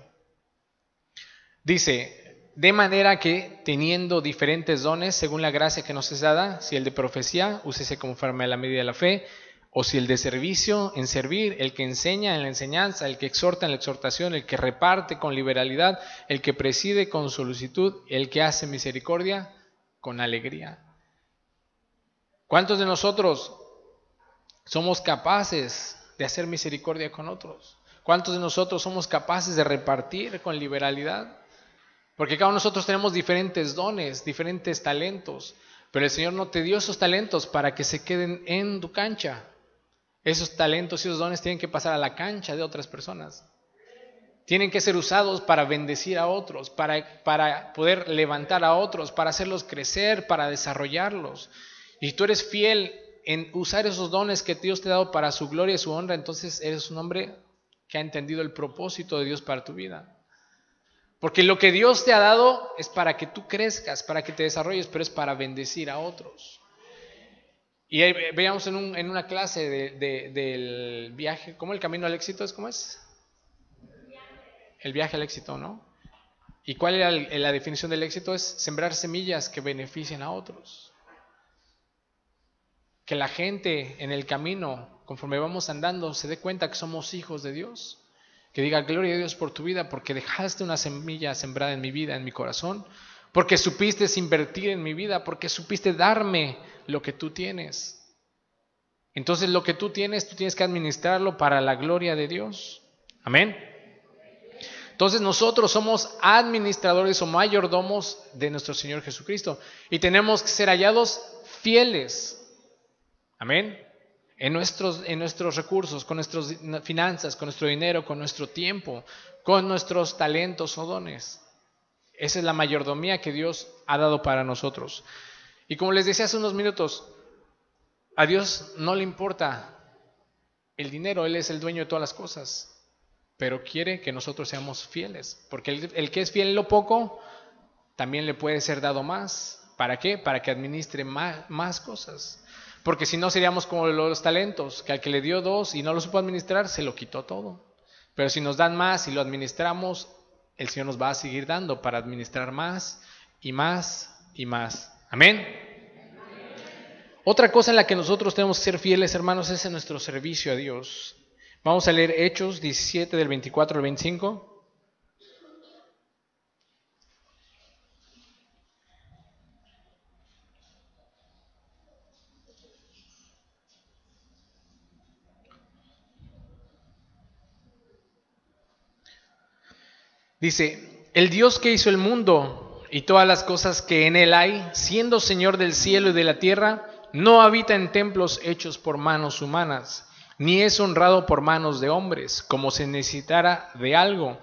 Dice: de manera que, teniendo diferentes dones según la gracia que nos es dada, si el de profecía, úsese conforme a la medida de la fe, o si el de servicio, en servir, el que enseña en la enseñanza, el que exhorta en la exhortación, el que reparte con liberalidad, el que preside con solicitud, el que hace misericordia con alegría. ¿Cuántos de nosotros somos capaces de hacer misericordia con otros? ¿Cuántos de nosotros somos capaces de repartir con liberalidad? Porque cada uno de nosotros tenemos diferentes dones, diferentes talentos, pero el Señor no te dio esos talentos para que se queden en tu cancha. Esos talentos y esos dones tienen que pasar a la cancha de otras personas. Tienen que ser usados para bendecir a otros, para poder levantar a otros, para hacerlos crecer, para desarrollarlos. Y si tú eres fiel en usar esos dones que Dios te ha dado para su gloria y su honra, entonces eres un hombre que ha entendido el propósito de Dios para tu vida. Porque lo que Dios te ha dado es para que tú crezcas, para que te desarrolles, pero es para bendecir a otros. Y ahí veíamos en una clase del viaje, ¿cómo el camino al éxito es? ¿Cómo es? El viaje al éxito, ¿no? ¿Y cuál era la definición del éxito? Es sembrar semillas que beneficien a otros. Que la gente en el camino, conforme vamos andando, se dé cuenta que somos hijos de Dios. Que diga: gloria a Dios por tu vida, porque dejaste una semilla sembrada en mi vida, en mi corazón. Porque supiste invertir en mi vida, porque supiste darme lo que tú tienes. Entonces lo que tú tienes que administrarlo para la gloria de Dios. Amén. Entonces nosotros somos administradores o mayordomos de nuestro Señor Jesucristo y tenemos que ser hallados fieles. Amén. En nuestros recursos, con nuestras finanzas, con nuestro dinero, con nuestro tiempo, con nuestros talentos o dones. Esa es la mayordomía que Dios ha dado para nosotros. Y como les decía hace unos minutos, a Dios no le importa el dinero, Él es el dueño de todas las cosas, pero quiere que nosotros seamos fieles, porque el que es fiel en lo poco, también le puede ser dado más. ¿Para qué? Para que administre más cosas. Porque si no seríamos como los talentos, que al que le dio 2 y no lo supo administrar, se lo quitó todo. Pero si nos dan más y lo administramos, el Señor nos va a seguir dando para administrar más y más y más. Amén. Otra cosa en la que nosotros tenemos que ser fieles, hermanos, es en nuestro servicio a Dios. Vamos a leer Hechos 17 del 24 al 25. Dice: el Dios que hizo el mundo y todas las cosas que en él hay, siendo Señor del cielo y de la tierra, no habita en templos hechos por manos humanas, ni es honrado por manos de hombres, como se necesitara de algo,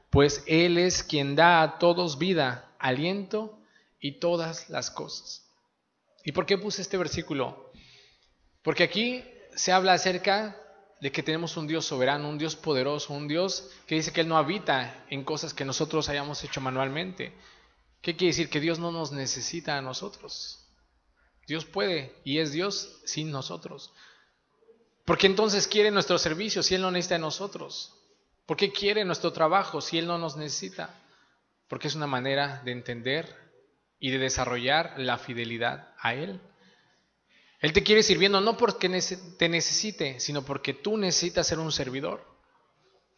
pues Él es quien da a todos vida, aliento y todas las cosas. ¿Y por qué puse este versículo? Porque aquí se habla acerca de que tenemos un Dios soberano, un Dios poderoso, un Dios que dice que Él no habita en cosas que nosotros hayamos hecho manualmente. ¿Qué quiere decir? Que Dios no nos necesita a nosotros. Dios puede y es Dios sin nosotros. ¿Por qué entonces quiere nuestro servicio si Él no necesita de nosotros? ¿Por qué quiere nuestro trabajo si Él no nos necesita? Porque es una manera de entender y de desarrollar la fidelidad a Él. Él te quiere sirviendo no porque te necesite, sino porque tú necesitas ser un servidor.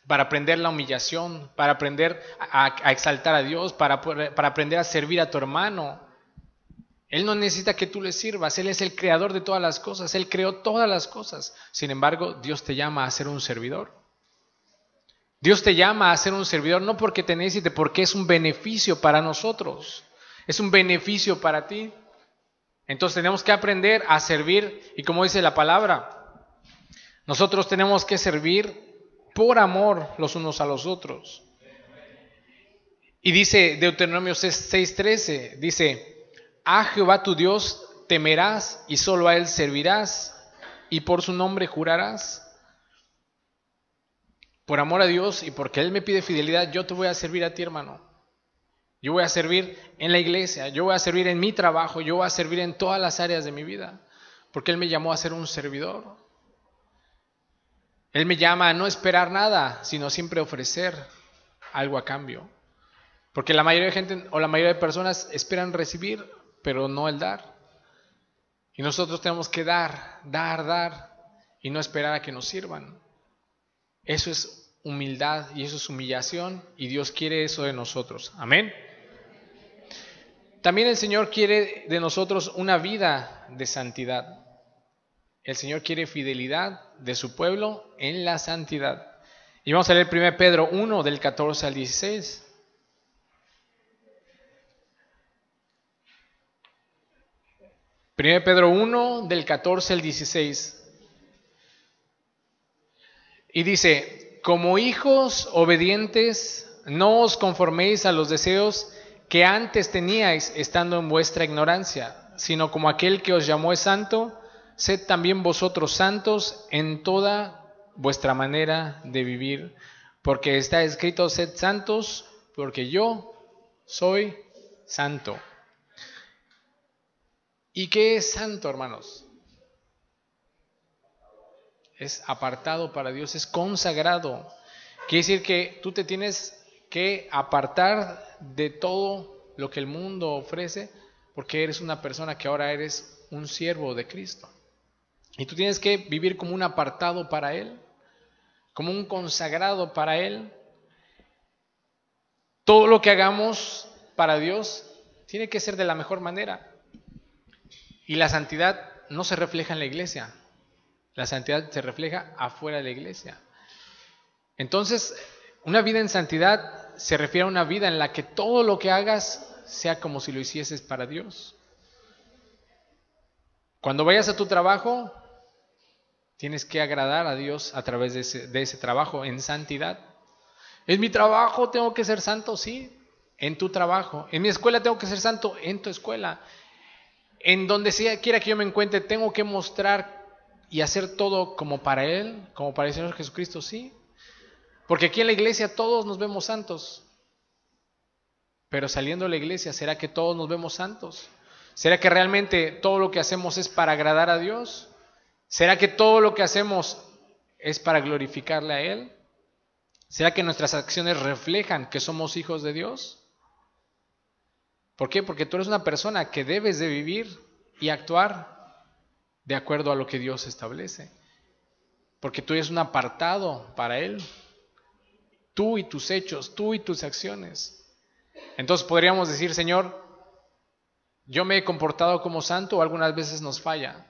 Para aprender la humillación, para aprender a exaltar a Dios, para aprender a servir a tu hermano. Él no necesita que tú le sirvas, Él es el creador de todas las cosas, Él creó todas las cosas. Sin embargo, Dios te llama a ser un servidor. Dios te llama a ser un servidor no porque te necesite, porque es un beneficio para nosotros, es un beneficio para ti. Entonces tenemos que aprender a servir y como dice la palabra, nosotros tenemos que servir por amor los unos a los otros. Y dice Deuteronomio 6:13, dice, a Jehová tu Dios temerás y solo a Él servirás y por su nombre jurarás. Por amor a Dios y porque Él me pide fidelidad, yo te voy a servir a ti, hermano. Yo voy a servir en la iglesia, yo voy a servir en mi trabajo, yo voy a servir en todas las áreas de mi vida, porque Él me llamó a ser un servidor. Él me llama a no esperar nada, sino siempre ofrecer algo a cambio. Porque la mayoría de gente o la mayoría de personas esperan recibir, pero no el dar. Y nosotros tenemos que dar y no esperar a que nos sirvan. Eso es humildad y eso es humillación y Dios quiere eso de nosotros. Amén. También el Señor quiere de nosotros una vida de santidad. El Señor quiere fidelidad de su pueblo en la santidad. Y vamos a leer 1 Pedro 1 del 14 al 16. 1 Pedro 1 del 14 al 16. Y dice, como hijos obedientes, no os conforméis a los deseos que antes teníais estando en vuestra ignorancia, sino como aquel que os llamó es santo, sed también vosotros santos en toda vuestra manera de vivir, porque está escrito, sed santos, porque yo soy santo. ¿Y qué es santo, hermanos? Es apartado para Dios, es consagrado. Quiere decir que tú te tienes que apartar de todo lo que el mundo ofrece, porque eres una persona que ahora eres un siervo de Cristo. Y tú tienes que vivir como un apartado para Él, como un consagrado para Él. Todo lo que hagamos para Dios tiene que ser de la mejor manera. Y la santidad no se refleja en la iglesia. La santidad se refleja afuera de la iglesia. Entonces, una vida en santidad se refiere a una vida en la que todo lo que hagas sea como si lo hicieses para Dios. Cuando vayas a tu trabajo, tienes que agradar a Dios a través de ese trabajo en santidad. En mi trabajo tengo que ser santo, sí, en tu trabajo. En mi escuela tengo que ser santo, en tu escuela. En donde sea quiera que yo me encuentre, tengo que mostrar y hacer todo como para Él, como para el Señor Jesucristo, sí. Porque aquí en la iglesia todos nos vemos santos. Pero saliendo de la iglesia, ¿será que todos nos vemos santos? ¿Será que realmente todo lo que hacemos es para agradar a Dios? ¿Será que todo lo que hacemos es para glorificarle a Él? ¿Será que nuestras acciones reflejan que somos hijos de Dios? ¿Por qué? Porque tú eres una persona que debes de vivir y actuar de acuerdo a lo que Dios establece. Porque tú eres un apartado para Él. Tú y tus hechos, tú y tus acciones. Entonces podríamos decir, Señor, yo me he comportado como santo o algunas veces nos falla.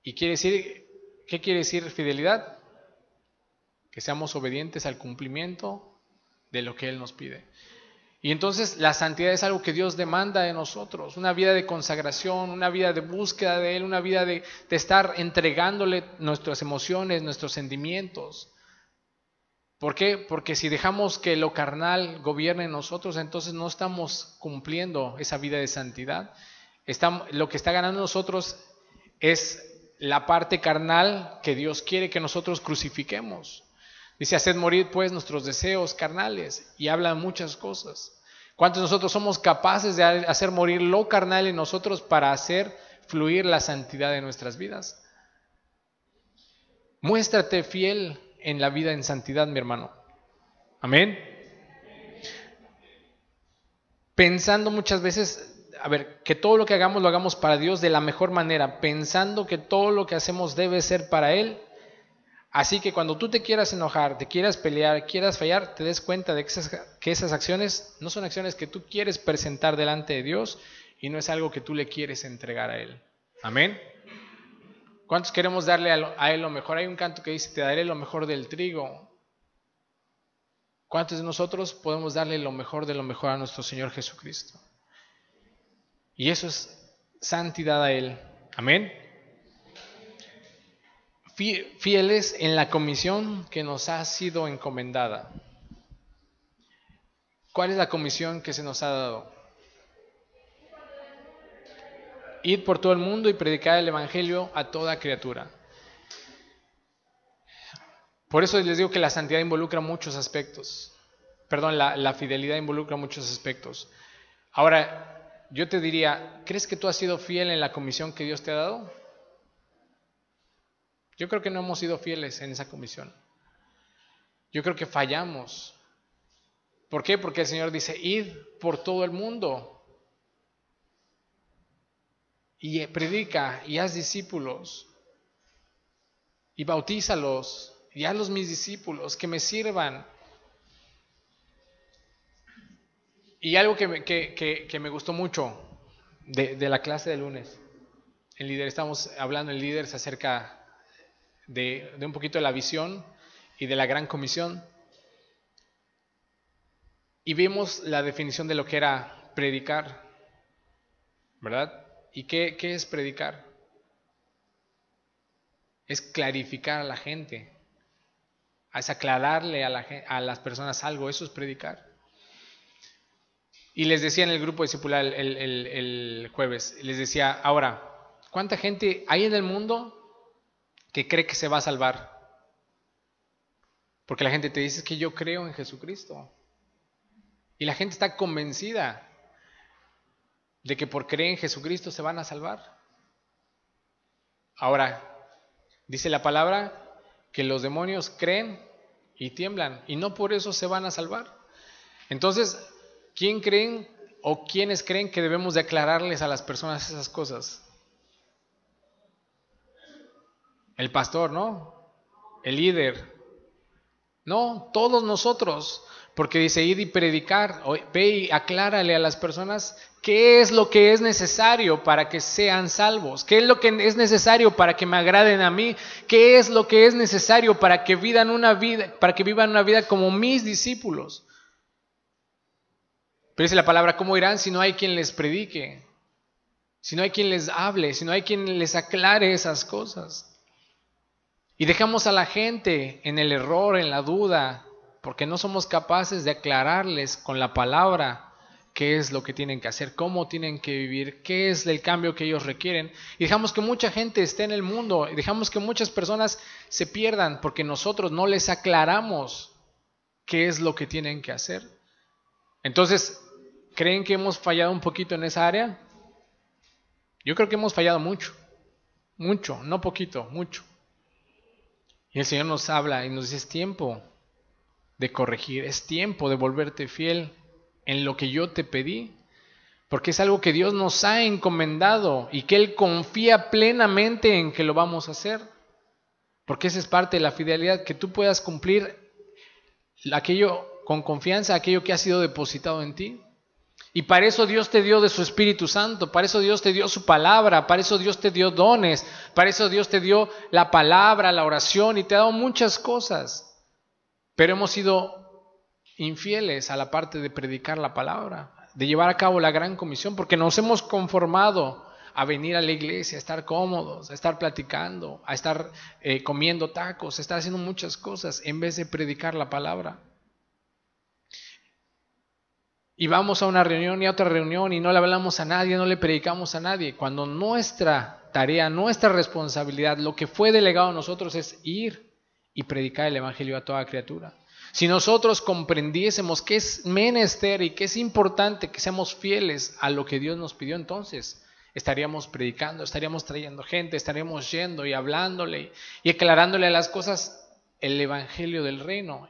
¿Y qué quiere decir fidelidad? Que seamos obedientes al cumplimiento de lo que Él nos pide. Y entonces la santidad es algo que Dios demanda de nosotros, una vida de consagración, una vida de búsqueda de Él, una vida de estar entregándole nuestras emociones, nuestros sentimientos. ¿Por qué? Porque si dejamos que lo carnal gobierne en nosotros, entonces no estamos cumpliendo esa vida de santidad. Lo que está ganando nosotros es la parte carnal que Dios quiere que nosotros crucifiquemos. Dice, haced morir pues nuestros deseos carnales, y habla de muchas cosas. ¿Cuántos de nosotros somos capaces de hacer morir lo carnal en nosotros para hacer fluir la santidad de nuestras vidas? Muéstrate fiel en la vida en santidad, mi hermano. Amén. Pensando muchas veces, que todo lo que hagamos lo hagamos para Dios de la mejor manera, pensando que todo lo que hacemos debe ser para Él. Así que cuando tú te quieras enojar, te quieras pelear, quieras fallar, te des cuenta de que esas acciones no son acciones que tú quieres presentar delante de Dios y no es algo que tú le quieres entregar a Él. Amén. ¿Cuántos queremos darle a Él lo mejor? Hay un canto que dice, te daré lo mejor del trigo. ¿Cuántos de nosotros podemos darle lo mejor de lo mejor a nuestro Señor Jesucristo? Y eso es santidad a Él. Amén. Fieles en la comisión que nos ha sido encomendada. ¿Cuál es la comisión que se nos ha dado? Ir por todo el mundo y predicar el evangelio a toda criatura. Por eso les digo que la santidad involucra muchos aspectos. Perdón, la fidelidad involucra muchos aspectos. Ahora, yo te diría, ¿crees que tú has sido fiel en la comisión que Dios te ha dado? Yo creo que no hemos sido fieles en esa comisión. Yo creo que fallamos. ¿Por qué? Porque el Señor dice, id por todo el mundo y predica y haz discípulos y bautízalos y hazlos mis discípulos, que me sirvan. Y algo que me gustó mucho de la clase de lunes, en líder, estamos hablando en líderes acerca de un poquito de la visión y de la gran comisión, y vimos la definición de lo que era predicar, ¿verdad? ¿Y qué es predicar? Es clarificar a la gente, es aclararle a las personas algo, eso es predicar. Y les decía en el grupo discipular el jueves, les decía, ahora, ¿cuánta gente hay en el mundo que cree que se va a salvar? Porque la gente te dice que yo creo en Jesucristo. Y la gente está convencida de que por creer en Jesucristo se van a salvar. Ahora, dice la palabra que los demonios creen y tiemblan, y no por eso se van a salvar. Entonces, ¿quién creen o quiénes creen que debemos de aclararles a las personas esas cosas? El pastor, ¿no? El líder. No, todos nosotros. Porque dice, id y predicar, ve y aclárale a las personas qué es lo que es necesario para que sean salvos, qué es lo que es necesario para que me agraden a mí, qué es lo que es necesario para que vivan una vida como mis discípulos. Pero dice la palabra, ¿cómo irán si no hay quien les predique? Si no hay quien les hable, si no hay quien les aclare esas cosas. Y dejamos a la gente en el error, en la duda, porque no somos capaces de aclararles con la palabra qué es lo que tienen que hacer, cómo tienen que vivir, qué es el cambio que ellos requieren. Y dejamos que mucha gente esté en el mundo, y dejamos que muchas personas se pierdan porque nosotros no les aclaramos qué es lo que tienen que hacer. Entonces, ¿creen que hemos fallado un poquito en esa área? Yo creo que hemos fallado mucho, no poquito, mucho. Y el Señor nos habla y nos dice, es tiempo de corregir, es tiempo de volverte fiel en lo que yo te pedí, porque es algo que Dios nos ha encomendado y que Él confía plenamente en que lo vamos a hacer, porque esa es parte de la fidelidad, que tú puedas cumplir aquello con confianza, aquello que ha sido depositado en ti. Y para eso Dios te dio de su Espíritu Santo, para eso Dios te dio su palabra, para eso Dios te dio dones, para eso Dios te dio la palabra, la oración, y te ha dado muchas cosas. Pero hemos sido infieles a la parte de predicar la palabra, de llevar a cabo la gran comisión, porque nos hemos conformado a venir a la iglesia, a estar cómodos, a estar platicando, a estar comiendo tacos, a estar haciendo muchas cosas en vez de predicar la palabra. Y vamos a una reunión y a otra reunión y no le hablamos a nadie, no le predicamos a nadie, cuando nuestra tarea, nuestra responsabilidad, lo que fue delegado a nosotros es ir y predicar el evangelio a toda criatura. Si nosotros comprendiésemos que es menester y que es importante que seamos fieles a lo que Dios nos pidió, entonces estaríamos predicando, estaríamos trayendo gente, estaríamos yendo y hablándole y aclarándole a las cosas el evangelio del reino.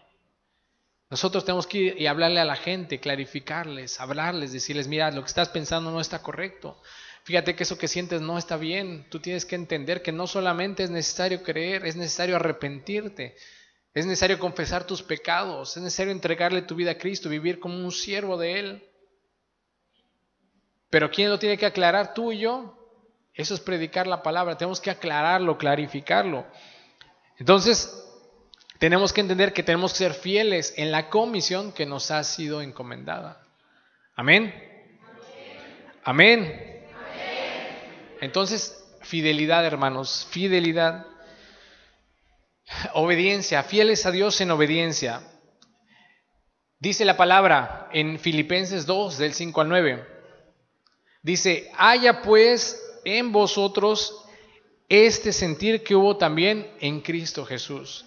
Nosotros tenemos que ir y hablarle a la gente, clarificarles, hablarles, decirles, mira, lo que estás pensando no está correcto. Fíjate que eso que sientes no está bien. Tú tienes que entender que no solamente es necesario creer, es necesario arrepentirte. Es necesario confesar tus pecados, es necesario entregarle tu vida a Cristo, vivir como un siervo de Él. Pero ¿quién lo tiene que aclarar? Tú y yo. Eso es predicar la palabra, tenemos que aclararlo, clarificarlo. Entonces, tenemos que entender que tenemos que ser fieles en la comisión que nos ha sido encomendada. ¿Amén? Amén. Entonces, fidelidad, hermanos, fidelidad. Obediencia, fieles a Dios en obediencia. Dice la palabra en Filipenses 2, del 5 al 9. Dice, haya pues en vosotros este sentir que hubo también en Cristo Jesús,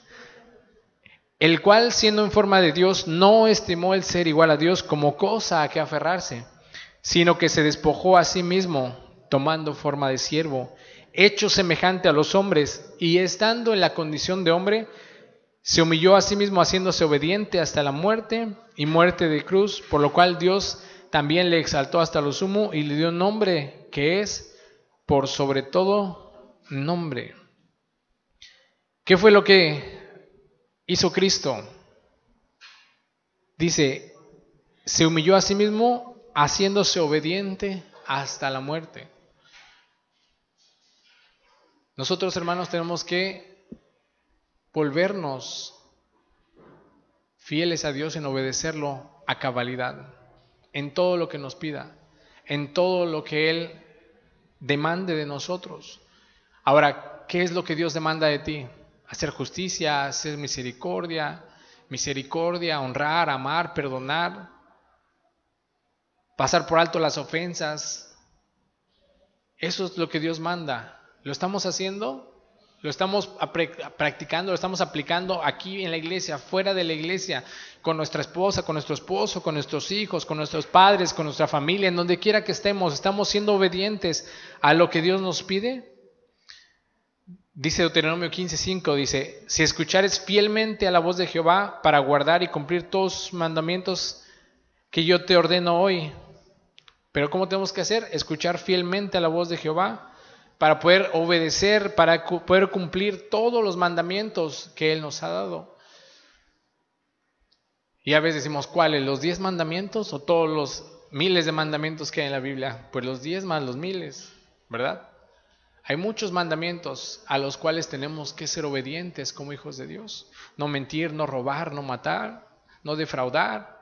el cual siendo en forma de Dios no estimó el ser igual a Dios como cosa a que aferrarse, sino que se despojó a sí mismo, tomando forma de siervo, hecho semejante a los hombres, y estando en la condición de hombre, se humilló a sí mismo haciéndose obediente hasta la muerte y muerte de cruz, por lo cual Dios también le exaltó hasta lo sumo y le dio un nombre que es por sobre todo nombre. ¿Qué fue lo que hizo Cristo? Dice, se humilló a sí mismo haciéndose obediente hasta la muerte. Nosotros, hermanos, tenemos que volvernos fieles a Dios en obedecerlo a cabalidad, en todo lo que nos pida, en todo lo que Él demande de nosotros. Ahora, ¿qué es lo que Dios demanda de ti? Hacer justicia, hacer misericordia, honrar, amar, perdonar, pasar por alto las ofensas. Eso es lo que Dios manda. ¿Lo estamos haciendo? ¿Lo estamos practicando? ¿Lo estamos aplicando aquí en la iglesia, fuera de la iglesia, con nuestra esposa, con nuestro esposo, con nuestros hijos, con nuestros padres, con nuestra familia, en donde quiera que estemos? ¿Estamos siendo obedientes a lo que Dios nos pide? Dice Deuteronomio 15:5, dice, si escuchares fielmente a la voz de Jehová para guardar y cumplir todos sus mandamientos que yo te ordeno hoy. Pero ¿cómo tenemos que hacer? Escuchar fielmente a la voz de Jehová para poder obedecer, para poder cumplir todos los mandamientos que Él nos ha dado. Y a veces decimos, ¿cuáles? ¿Los 10 mandamientos o todos los miles de mandamientos que hay en la Biblia? Pues los 10 más los miles, ¿verdad? Hay muchos mandamientos a los cuales tenemos que ser obedientes como hijos de Dios. No mentir, no robar, no matar, no defraudar,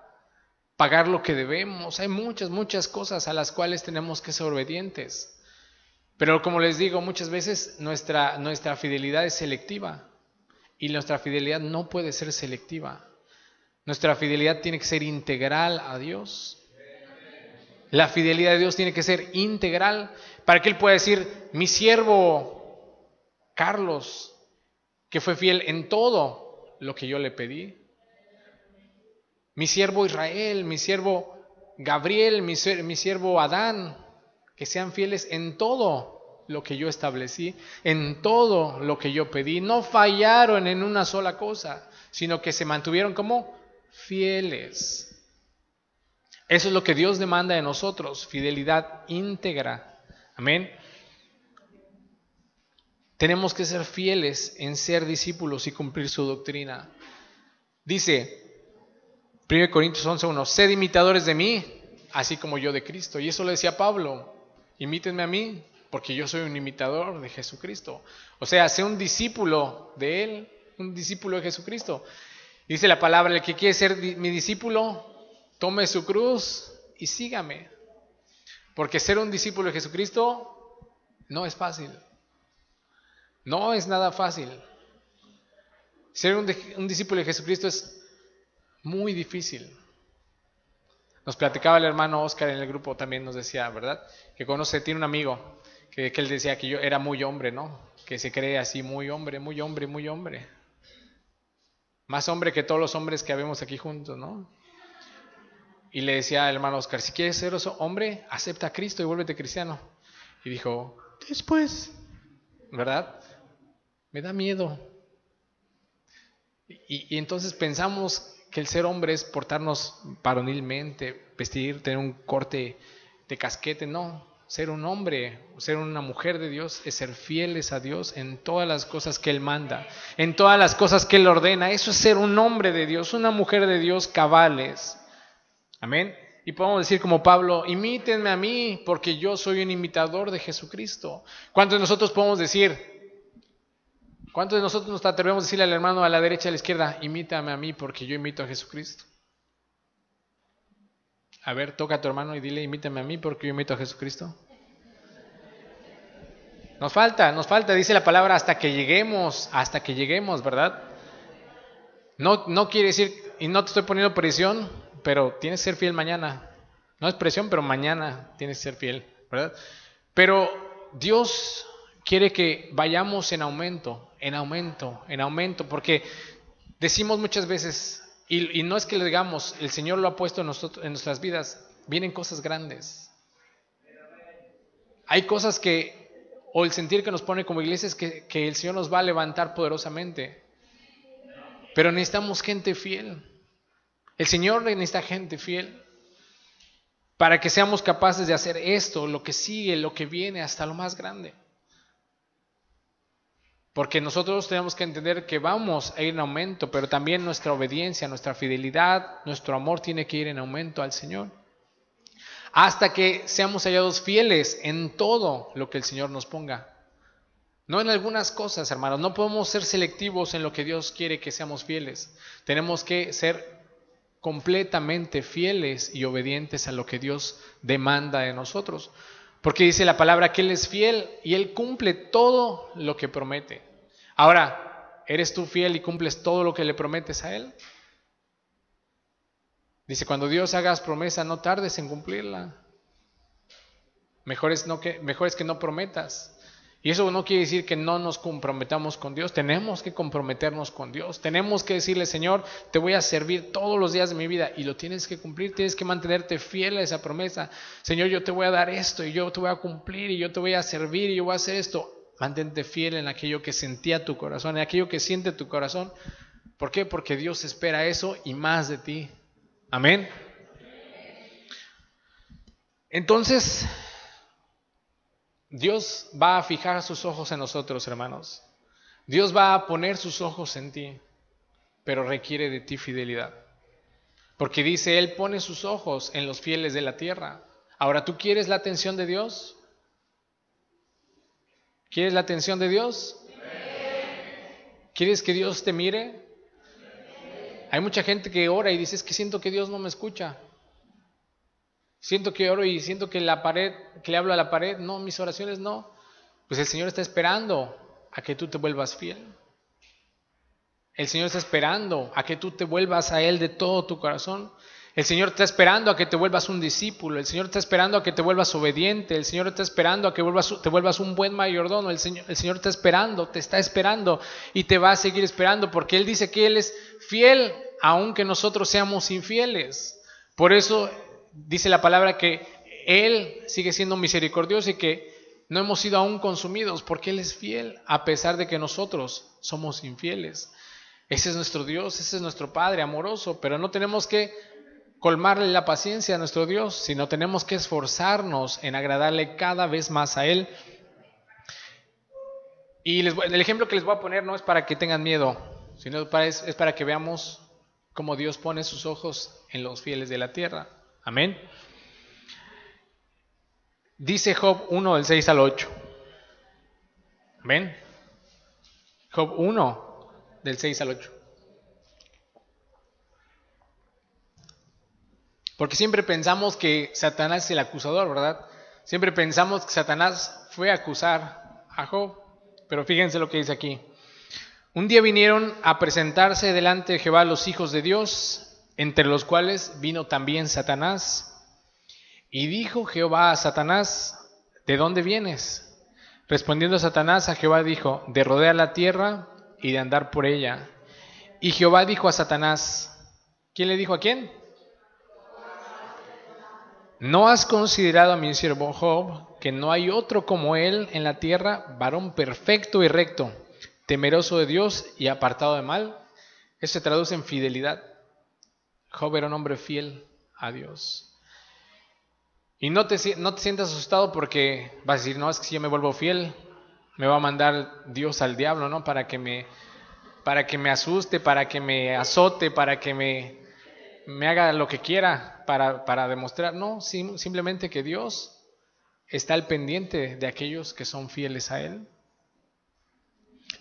pagar lo que debemos. Hay muchas cosas a las cuales tenemos que ser obedientes. Pero como les digo, muchas veces nuestra fidelidad es selectiva y nuestra fidelidad no puede ser selectiva. Nuestra fidelidad tiene que ser integral a Dios. La fidelidad de Dios tiene que ser integral para que Él pueda decir, mi siervo Carlos, que fue fiel en todo lo que yo le pedí. Mi siervo Israel, mi siervo Gabriel, mi siervo Adán, que sean fieles en todo lo que yo establecí, en todo lo que yo pedí. No fallaron en una sola cosa, sino que se mantuvieron como fieles. Eso es lo que Dios demanda de nosotros, fidelidad íntegra. Amén. Tenemos que ser fieles en ser discípulos y cumplir su doctrina. Dice 1 Corintios 11:1, sed imitadores de mí, así como yo de Cristo. Y eso le decía Pablo, imítenme a mí, porque yo soy un imitador de Jesucristo. O sea, sé un discípulo de Él, un discípulo de Jesucristo. Dice la palabra, el que quiere ser mi discípulo, tome su cruz y sígame. Porque ser un discípulo de Jesucristo no es fácil. No es nada fácil. Ser un discípulo de Jesucristo es muy difícil. Nos platicaba el hermano Oscar en el grupo, también nos decía, ¿verdad? Que tiene un amigo que él decía que yo era muy hombre, ¿no? Que se cree así, muy hombre, muy hombre, muy hombre. Más hombre que todos los hombres que habemos aquí juntos, ¿no? Y le decía al hermano Oscar, si quieres ser hombre, acepta a Cristo y vuélvete cristiano. Y dijo, después, ¿verdad? Me da miedo. Y entonces pensamos que el ser hombre es portarnos varonilmente, vestir, tener un corte de casquete. No, ser un hombre, ser una mujer de Dios es ser fieles a Dios en todas las cosas que Él manda, en todas las cosas que Él ordena. Eso es ser un hombre de Dios, una mujer de Dios cabales. Amén. Y podemos decir como Pablo, imítenme a mí porque yo soy un imitador de Jesucristo. ¿Cuántos de nosotros podemos decir? ¿Cuántos de nosotros nos atrevemos a decirle al hermano a la derecha, a la izquierda, imítame a mí porque yo imito a Jesucristo? A ver, toca a tu hermano y dile, imítame a mí porque yo imito a Jesucristo. Nos falta, dice la palabra, hasta que lleguemos, ¿verdad? No quiere decir, y no te estoy poniendo presión, pero tienes que ser fiel mañana. No es presión, pero mañana tienes que ser fiel, ¿verdad? Pero Dios quiere que vayamos en aumento, porque decimos muchas veces, y no es que lo digamos, el Señor lo ha puesto en nuestras vidas, vienen cosas grandes. Hay cosas o el sentir que nos pone como iglesia es que el Señor nos va a levantar poderosamente. Pero necesitamos gente fiel. El Señor necesita gente fiel para que seamos capaces de hacer esto, lo que sigue, lo que viene, hasta lo más grande. Porque nosotros tenemos que entender que vamos a ir en aumento, pero también nuestra obediencia, nuestra fidelidad, nuestro amor tiene que ir en aumento al Señor. Hasta que seamos hallados fieles en todo lo que el Señor nos ponga. No en algunas cosas, hermanos. No podemos ser selectivos en lo que Dios quiere que seamos fieles. Tenemos que ser completamente fieles y obedientes a lo que Dios demanda de nosotros. Porque dice la palabra que Él es fiel y Él cumple todo lo que promete. Ahora, ¿eres tú fiel y cumples todo lo que le prometes a Él? Dice, cuando Dios hagas promesa, no tardes en cumplirla. Mejor es que no prometas. Y eso no quiere decir que no nos comprometamos con Dios. Tenemos que comprometernos con Dios. Tenemos que decirle, Señor, te voy a servir todos los días de mi vida. Y lo tienes que cumplir, tienes que mantenerte fiel a esa promesa. Señor, yo te voy a dar esto y yo te voy a cumplir y yo te voy a servir y yo voy a hacer esto. Mantente fiel en aquello que sentía tu corazón, en aquello que siente tu corazón. ¿Por qué? Porque Dios espera eso y más de ti. Amén. Entonces, Dios va a fijar sus ojos en nosotros, hermanos. Dios va a poner sus ojos en ti, pero requiere de ti fidelidad. Porque dice, Él pone sus ojos en los fieles de la tierra. Ahora, ¿tú quieres la atención de Dios? ¿Quieres la atención de Dios? ¿Quieres que Dios te mire? Hay mucha gente que ora y dice, es que siento que Dios no me escucha. Siento que oro y siento que que le hablo a la pared. No, mis oraciones no. Pues el Señor está esperando a que tú te vuelvas fiel. El Señor está esperando a que tú te vuelvas a Él de todo tu corazón. El Señor está esperando a que te vuelvas un discípulo. El Señor está esperando a que te vuelvas obediente. El Señor está esperando a que te vuelvas un buen mayordomo. El Señor te está esperando y te va a seguir esperando porque Él dice que Él es fiel aunque nosotros seamos infieles. Por eso dice la palabra que Él sigue siendo misericordioso y que no hemos sido aún consumidos porque Él es fiel a pesar de que nosotros somos infieles. Ese es nuestro Dios, ese es nuestro Padre amoroso, pero no tenemos que colmarle la paciencia a nuestro Dios, sino tenemos que esforzarnos en agradarle cada vez más a Él. Y el ejemplo que les voy a poner no es para que tengan miedo, sino es para que veamos cómo Dios pone sus ojos en los fieles de la tierra. Amén. Dice Job 1, del 6 al 8. Amén. Job 1, del 6 al 8. Porque siempre pensamos que Satanás es el acusador, ¿verdad? Siempre pensamos que Satanás fue a acusar a Job. Pero fíjense lo que dice aquí. Un día vinieron a presentarse delante de Jehová los hijos de Dios, entre los cuales vino también Satanás. Y dijo Jehová a Satanás, ¿de dónde vienes? Respondiendo Satanás, a Jehová dijo, de rodear la tierra y de andar por ella. Y Jehová dijo a Satanás, ¿quién le dijo a quién? ¿No has considerado a mi siervo Job, que no hay otro como él en la tierra, varón perfecto y recto, temeroso de Dios y apartado de mal? Eso se traduce en fidelidad. Job era un hombre fiel a Dios. Y no te sientas asustado porque vas a decir, no, es que si yo me vuelvo fiel, me va a mandar Dios al diablo, ¿no? Para que me asuste, para que me azote, para que me haga lo que quiera, para demostrar. No, simplemente que Dios está al pendiente de aquellos que son fieles a Él.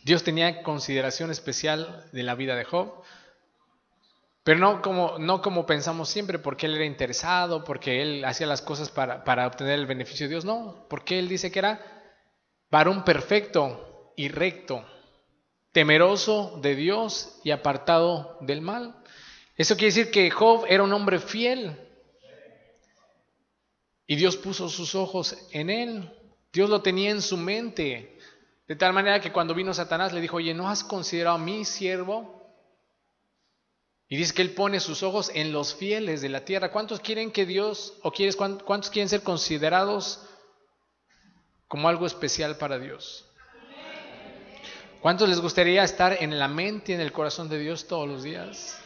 Dios tenía consideración especial de la vida de Job. Pero no como pensamos siempre, porque él era interesado, porque él hacía las cosas para obtener el beneficio de Dios. No, porque él dice que era varón perfecto y recto, temeroso de Dios y apartado del mal. Eso quiere decir que Job era un hombre fiel. Y Dios puso sus ojos en él. Dios lo tenía en su mente. De tal manera que cuando vino Satanás le dijo, oye, ¿no has considerado a mi siervo? Y dice que Él pone sus ojos en los fieles de la tierra. ¿Cuántos quieren que Dios, cuántos quieren ser considerados como algo especial para Dios? ¿Cuántos les gustaría estar en la mente y en el corazón de Dios todos los días?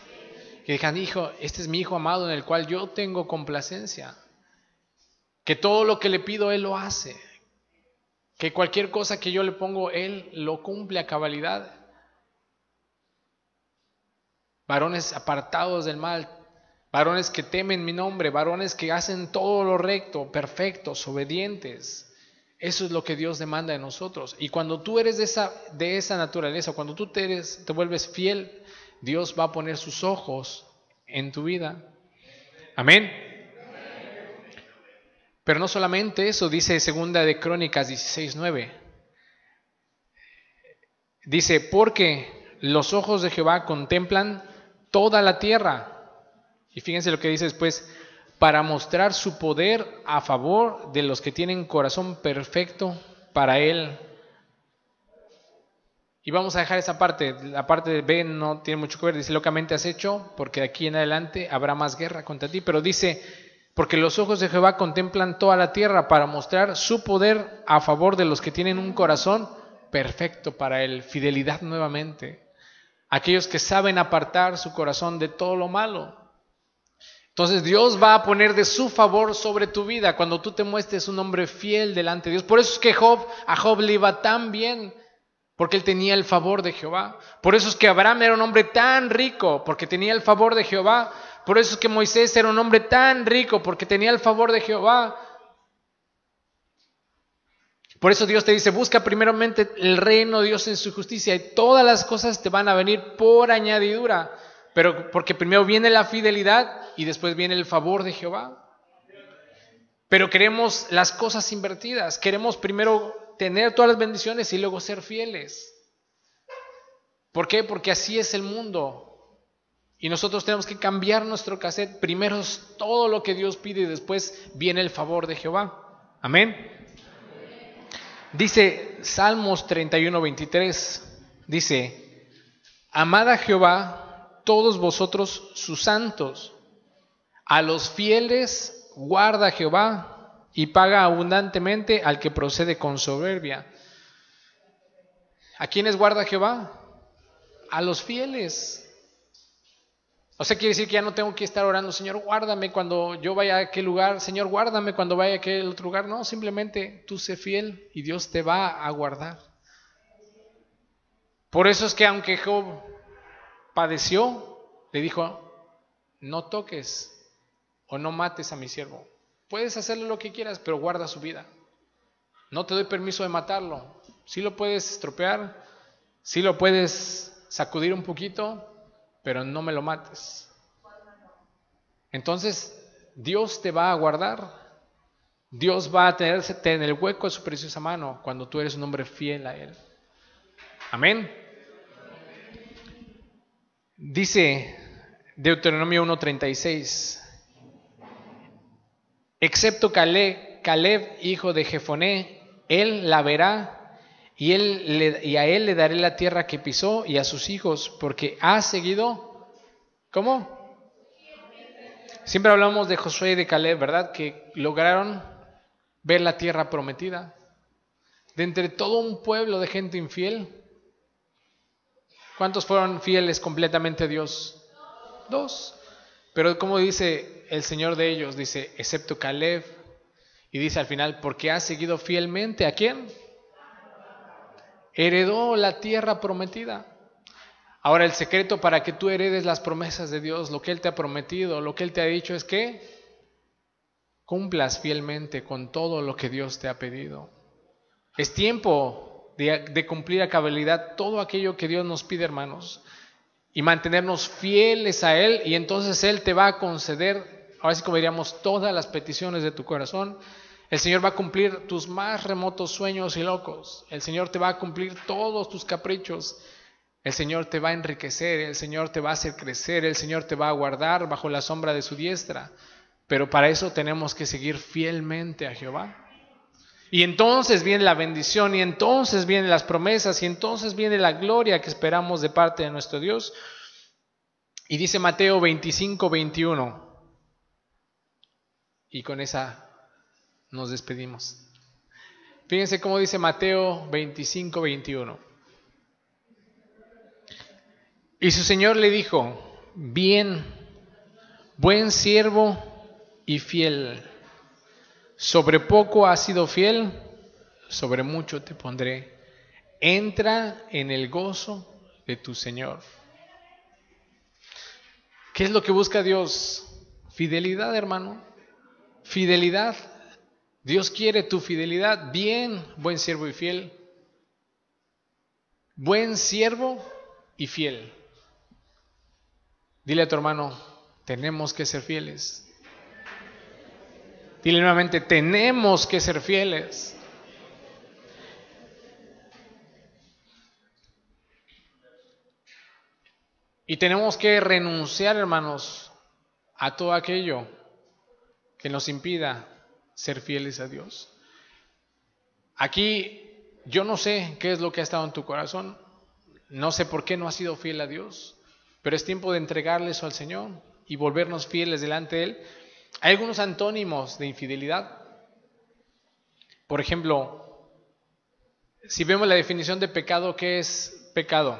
Que digan, hijo, este es mi hijo amado en el cual yo tengo complacencia. Que todo lo que le pido Él lo hace. Que cualquier cosa que yo le pongo, Él lo cumple a cabalidad. Varones apartados del mal, varones que temen mi nombre, varones que hacen todo lo recto, perfectos, obedientes. Eso es lo que Dios demanda de nosotros. Y cuando tú eres de esa naturaleza, cuando tú te vuelves fiel, Dios va a poner sus ojos en tu vida. Amén. Pero no solamente eso, dice Segunda de Crónicas 16:9. Dice, porque los ojos de Jehová contemplan toda la tierra. Y fíjense lo que dice después, para mostrar su poder a favor de los que tienen corazón perfecto para Él. Y vamos a dejar esa parte, la parte de B no tiene mucho que ver, dice, locamente has hecho, porque de aquí en adelante habrá más guerra contra ti, pero dice, porque los ojos de Jehová contemplan toda la tierra para mostrar su poder a favor de los que tienen un corazón perfecto para Él, fidelidad nuevamente. Aquellos que saben apartar su corazón de todo lo malo. Entonces Dios va a poner de su favor sobre tu vida cuando tú te muestres un hombre fiel delante de Dios. Por eso es que a Job le iba tan bien, porque él tenía el favor de Jehová. Por eso es que Abraham era un hombre tan rico, porque tenía el favor de Jehová. Por eso es que Moisés era un hombre tan rico, porque tenía el favor de Jehová. Por eso Dios te dice, busca primeramente el reino de Dios en su justicia y todas las cosas te van a venir por añadidura. Pero porque primero viene la fidelidad y después viene el favor de Jehová. Pero queremos las cosas invertidas. Queremos primero tener todas las bendiciones y luego ser fieles. ¿Por qué? Porque así es el mundo. Y nosotros tenemos que cambiar nuestro cassette. Primero es todo lo que Dios pide y después viene el favor de Jehová. Amén. Dice Salmos 31:23, dice, amad a Jehová todos vosotros sus santos, a los fieles guarda Jehová y paga abundantemente al que procede con soberbia. ¿A quiénes guarda Jehová? A los fieles. O sea, quiere decir que ya no tengo que estar orando, Señor, guárdame cuando yo vaya a aquel lugar, Señor, guárdame cuando vaya a aquel otro lugar. No, simplemente tú sé fiel y Dios te va a guardar. Por eso es que aunque Job padeció, le dijo, no toques o no mates a mi siervo. Puedes hacerle lo que quieras, pero guarda su vida. No te doy permiso de matarlo. Sí lo puedes estropear, sí lo puedes sacudir un poquito, pero no me lo mates. Entonces, Dios te va a guardar. Dios va a tenerte en el hueco de su preciosa mano cuando tú eres un hombre fiel a Él. Amén. Dice Deuteronomio 1:36, excepto Caleb, hijo de Jefoné, Él la verá y a él le daré la tierra que pisó y a sus hijos, porque ha seguido, ¿cómo? Siempre hablamos de Josué y de Caleb, ¿verdad? Que lograron ver la tierra prometida. De entre todo un pueblo de gente infiel, ¿cuántos fueron fieles completamente a Dios? 2. Pero como dice el Señor de ellos, dice, excepto Caleb, y dice al final, porque ha seguido fielmente, ¿a quién? Heredó la tierra prometida. Ahora el secreto para que tú heredes las promesas de Dios, lo que Él te ha prometido, lo que Él te ha dicho es que cumplas fielmente con todo lo que Dios te ha pedido. Es tiempo de cumplir a cabalidad todo aquello que Dios nos pide, hermanos, y mantenernos fieles a Él, y entonces Él te va a conceder, ahora sí como diríamos, todas las peticiones de tu corazón. El Señor va a cumplir tus más remotos sueños y locos. El Señor te va a cumplir todos tus caprichos. El Señor te va a enriquecer, el Señor te va a hacer crecer, el Señor te va a guardar bajo la sombra de su diestra. Pero para eso tenemos que seguir fielmente a Jehová. Y entonces viene la bendición, y entonces vienen las promesas, y entonces viene la gloria que esperamos de parte de nuestro Dios. Y dice Mateo 25:21. Y con esa nos despedimos. Fíjense cómo dice Mateo 25:21. Y su Señor le dijo, bien, buen siervo y fiel. Sobre poco has sido fiel, sobre mucho te pondré. Entra en el gozo de tu Señor. ¿Qué es lo que busca Dios? Fidelidad, hermano. Fidelidad. Dios quiere tu fidelidad. Bien, buen siervo y fiel. Buen siervo y fiel. Dile a tu hermano, tenemos que ser fieles. Dile nuevamente, tenemos que ser fieles. Y tenemos que renunciar, hermanos, a todo aquello que nos impida ser fieles a Dios. Aquí yo no sé qué es lo que ha estado en tu corazón. No sé por qué no has sido fiel a Dios. Pero es tiempo de entregarle eso al Señor y volvernos fieles delante de Él. Hay algunos antónimos de infidelidad. Por ejemplo, si vemos la definición de pecado, ¿qué es pecado?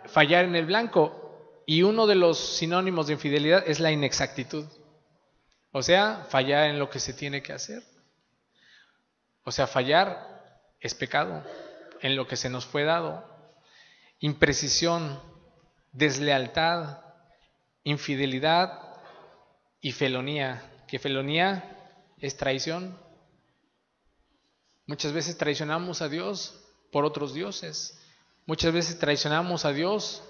Fallar en el blanco. Y uno de los sinónimos de infidelidad es la inexactitud. O sea, fallar en lo que se tiene que hacer. O sea, fallar es pecado en lo que se nos fue dado. Imprecisión, deslealtad, infidelidad y felonía. Que felonía es traición. Muchas veces traicionamos a Dios por otros dioses. Muchas veces traicionamos a Dios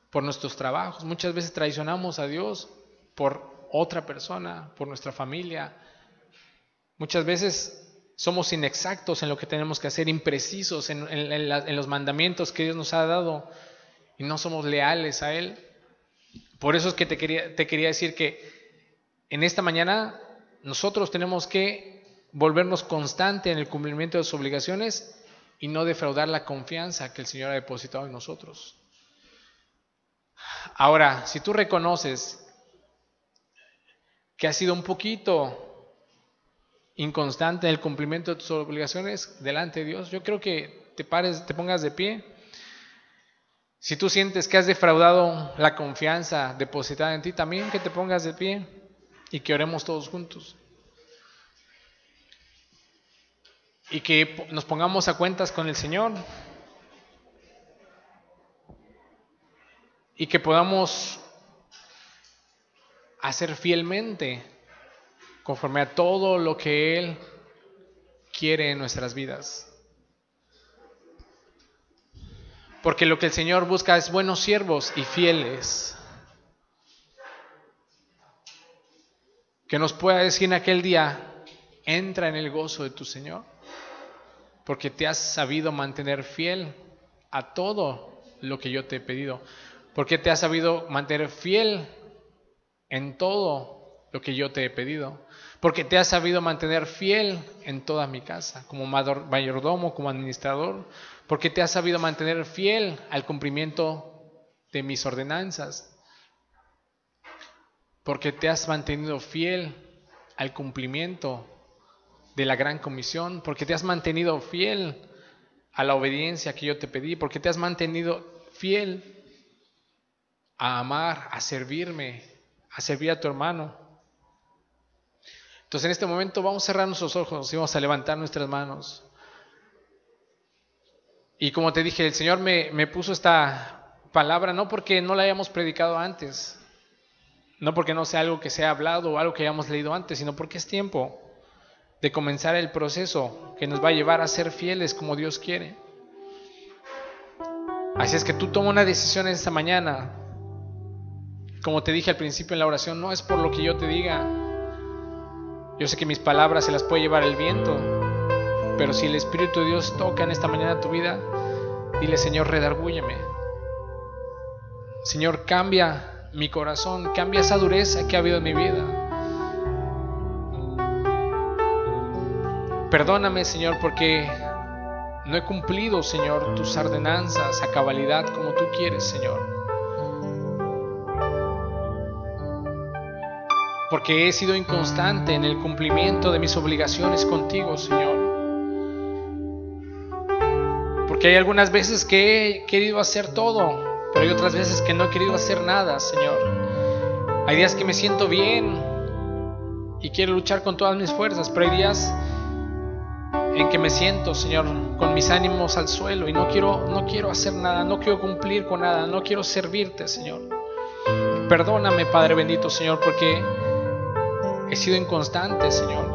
por nuestros trabajos. Muchas veces traicionamos a Dios por otra persona, por nuestra familia. Muchas veces somos inexactos en lo que tenemos que hacer, imprecisos en los mandamientos que Dios nos ha dado y no somos leales a Él. Por eso es que te quería decir que en esta mañana nosotros tenemos que volvernos constante en el cumplimiento de sus obligaciones y no defraudar la confianza que el Señor ha depositado en nosotros. Ahora, si tú reconoces que has sido un poquito inconstante en el cumplimiento de tus obligaciones delante de Dios, yo creo que te pongas de pie. Si tú sientes que has defraudado la confianza depositada en ti, también que te pongas de pie y que oremos todos juntos. Y que nos pongamos a cuentas con el Señor. Y que podamos hacer fielmente conforme a todo lo que Él quiere en nuestras vidas. Porque lo que el Señor busca es buenos siervos y fieles. Que nos pueda decir en aquel día, entra en el gozo de tu Señor. Porque te has sabido mantener fiel a todo lo que yo te he pedido. Porque te has sabido mantener fiel en todo lo que yo te he pedido, porque te has sabido mantener fiel en toda mi casa, como mayordomo, como administrador, porque te has sabido mantener fiel al cumplimiento de mis ordenanzas, porque te has mantenido fiel al cumplimiento de la gran comisión, porque te has mantenido fiel a la obediencia que yo te pedí, porque te has mantenido fiel a amar, a servirme, a servir a tu hermano. Entonces en este momento vamos a cerrar nuestros ojos y vamos a levantar nuestras manos. Y como te dije, el Señor me puso esta palabra no porque no la hayamos predicado antes, no porque no sea algo que se ha hablado o algo que hayamos leído antes, sino porque es tiempo de comenzar el proceso que nos va a llevar a ser fieles como Dios quiere. Así es que tú toma una decisión esta mañana. Como te dije al principio en la oración, no es por lo que yo te diga. Yo sé que mis palabras se las puede llevar el viento, pero si el Espíritu de Dios toca en esta mañana tu vida, dile: Señor, redargúyeme. Señor, cambia mi corazón, cambia esa dureza que ha habido en mi vida. Perdóname, Señor, porque no he cumplido, Señor, tus ordenanzas a cabalidad como tú quieres, Señor. Porque he sido inconstante en el cumplimiento de mis obligaciones contigo, Señor. Porque hay algunas veces que he querido hacer todo, pero hay otras veces que no he querido hacer nada, Señor. Hay días que me siento bien y quiero luchar con todas mis fuerzas, pero hay días en que me siento, Señor, con mis ánimos al suelo y no quiero hacer nada, no quiero cumplir con nada, no quiero servirte, Señor. Perdóname, Padre bendito, Señor, porque he sido inconstante, Señor.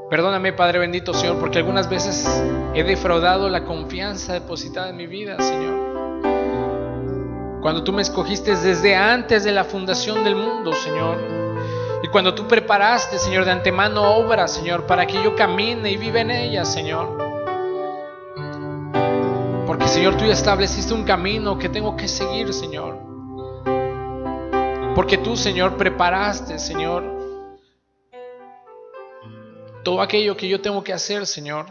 Perdóname, Padre bendito, Señor, porque algunas veces he defraudado la confianza depositada en mi vida, Señor. Cuando tú me escogiste desde antes de la fundación del mundo, Señor. Y cuando tú preparaste, Señor, de antemano obras, Señor, para que yo camine y viva en ellas, Señor. Porque, Señor, tú ya estableciste un camino que tengo que seguir, Señor. Porque tú, Señor, preparaste, Señor, todo aquello que yo tengo que hacer, Señor.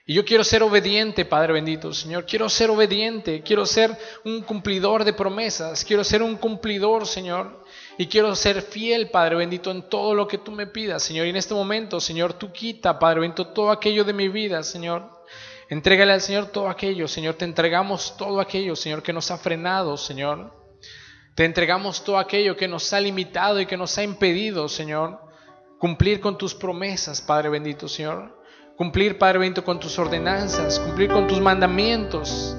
Y yo quiero ser obediente, Padre bendito, Señor. Quiero ser obediente, quiero ser un cumplidor de promesas, quiero ser un cumplidor, Señor. Y quiero ser fiel, Padre bendito, en todo lo que tú me pidas, Señor. Y en este momento, Señor, tú quita, Padre bendito, todo aquello de mi vida, Señor. Entrégale al Señor todo aquello, Señor. Te entregamos todo aquello, Señor, que nos ha frenado, Señor. Te entregamos todo aquello que nos ha limitado y que nos ha impedido, Señor, cumplir con tus promesas, Padre bendito, Señor. Cumplir, Padre bendito, con tus ordenanzas, cumplir con tus mandamientos.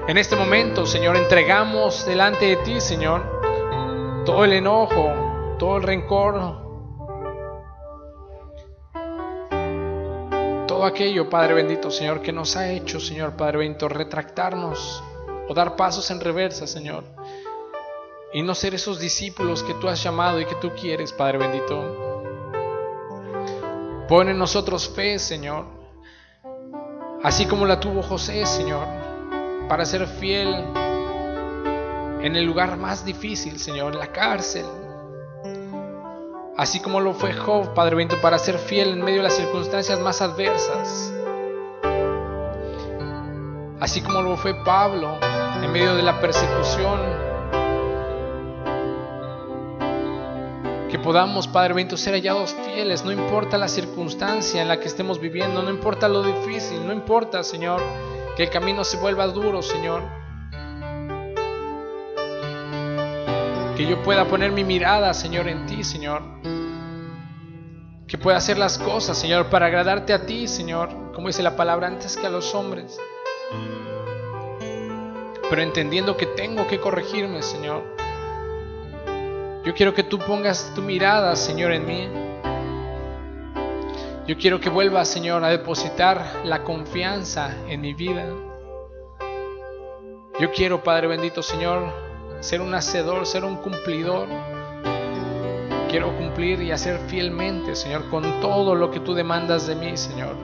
En este momento, Señor, entregamos delante de ti, Señor, todo el enojo, todo el rencor, todo aquello, Padre bendito, Señor, que nos ha hecho, Señor, Padre bendito, retractarnos o dar pasos en reversa, Señor, y no ser esos discípulos que tú has llamado y que tú quieres, Padre bendito. Pon en nosotros fe, Señor, así como la tuvo José, Señor, para ser fiel en el lugar más difícil, Señor, en la cárcel. Así como lo fue Job, Padre bendito, para ser fiel en medio de las circunstancias más adversas. Así como lo fue Pablo en medio de la persecución. Que podamos, Padre bendito, ser hallados fieles, no importa la circunstancia en la que estemos viviendo, no importa lo difícil, no importa, Señor, que el camino se vuelva duro, Señor. Que yo pueda poner mi mirada, Señor, en ti, Señor. Que pueda hacer las cosas, Señor, para agradarte a ti, Señor, como dice la palabra, antes que a los hombres. Pero entendiendo que tengo que corregirme, Señor. Yo quiero que tú pongas tu mirada, Señor, en mí. Yo quiero que vuelvas, Señor, a depositar la confianza en mi vida. Yo quiero, Padre bendito, Señor, ser un hacedor, ser un cumplidor. Quiero cumplir y hacer fielmente, Señor, con todo lo que tú demandas de mí, Señor.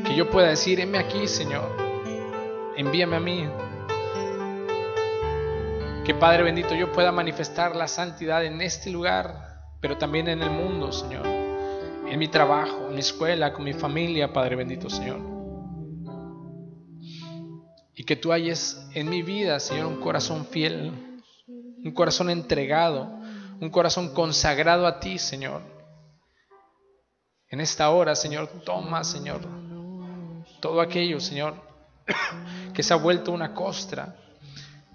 Que yo pueda decir: heme aquí, Señor, envíame a mí. Que Padre bendito, yo pueda manifestar la santidad en este lugar, pero también en el mundo, Señor. En mi trabajo, en mi escuela, con mi familia, Padre bendito, Señor. Y que tú halles en mi vida, Señor, un corazón fiel, un corazón entregado, un corazón consagrado a ti, Señor. En esta hora, Señor, toma, Señor, todo aquello, Señor, que se ha vuelto una costra,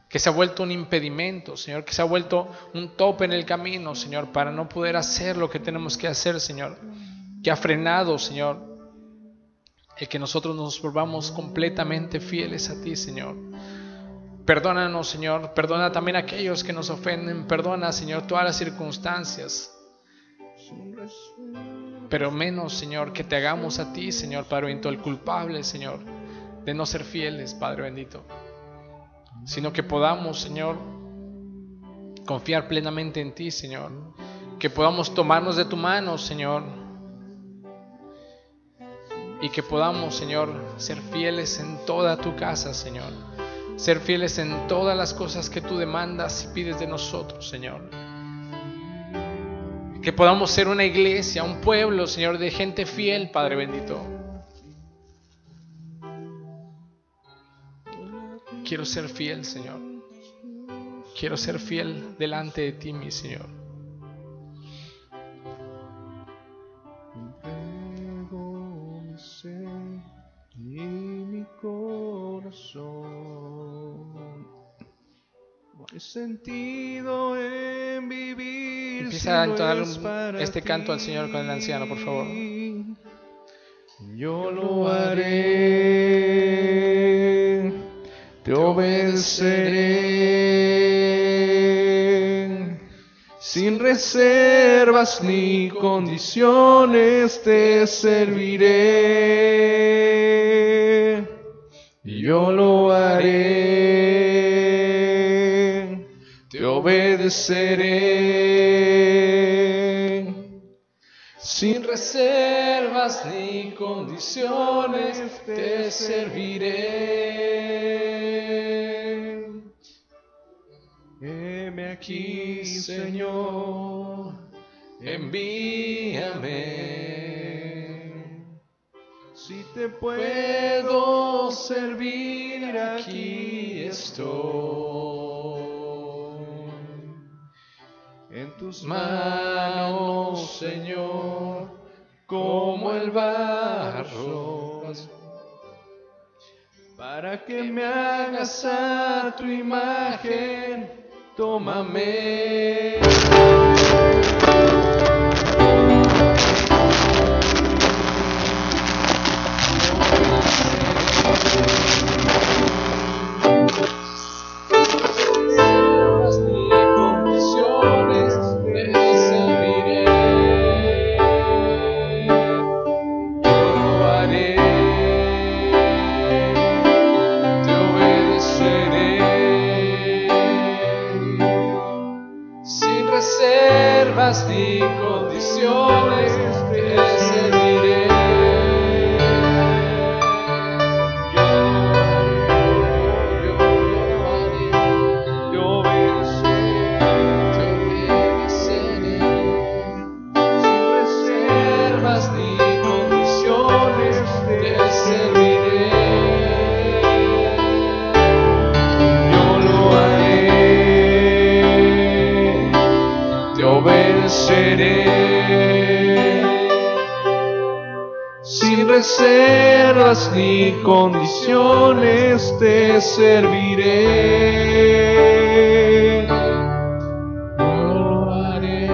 que se ha vuelto un impedimento, Señor, que se ha vuelto un tope en el camino, Señor, para no poder hacer lo que tenemos que hacer, Señor, que ha frenado, Señor, el que nosotros nos volvamos completamente fieles a ti, Señor. Perdónanos, Señor, perdona también a aquellos que nos ofenden, perdona, Señor, todas las circunstancias, pero menos, Señor, que te hagamos a ti, Señor, Padre bendito, el culpable, Señor, de no ser fieles, Padre bendito, sino que podamos, Señor, confiar plenamente en ti, Señor, que podamos tomarnos de tu mano, Señor, y que podamos, Señor, ser fieles en toda tu casa, Señor, ser fieles en todas las cosas que tú demandas y pides de nosotros, Señor. Que podamos ser una iglesia, un pueblo, Señor, de gente fiel, Padre bendito. Quiero ser fiel, Señor. Quiero ser fiel delante de ti, mi Señor. Entrego mi ser y mi corazón. No hay sentido en vivir. Empieza a entonar este canto al Señor con el anciano, por favor. Yo lo haré, te obedeceré, sin reservas ni condiciones te serviré. Yo lo haré, te obedeceré, sin reservas ni condiciones te serviré. Heme aquí, Señor, envíame. Si te puedo servir, aquí estoy. En tus manos, Señor, como el barro, para que me hagas a tu imagen, tómame. Ni condiciones te serviré. Yo obedeceré, sin reservas ni condiciones te serviré. Yo lo haré, te obedeceré, sin reservas ni condiciones te serviré. Yo lo haré.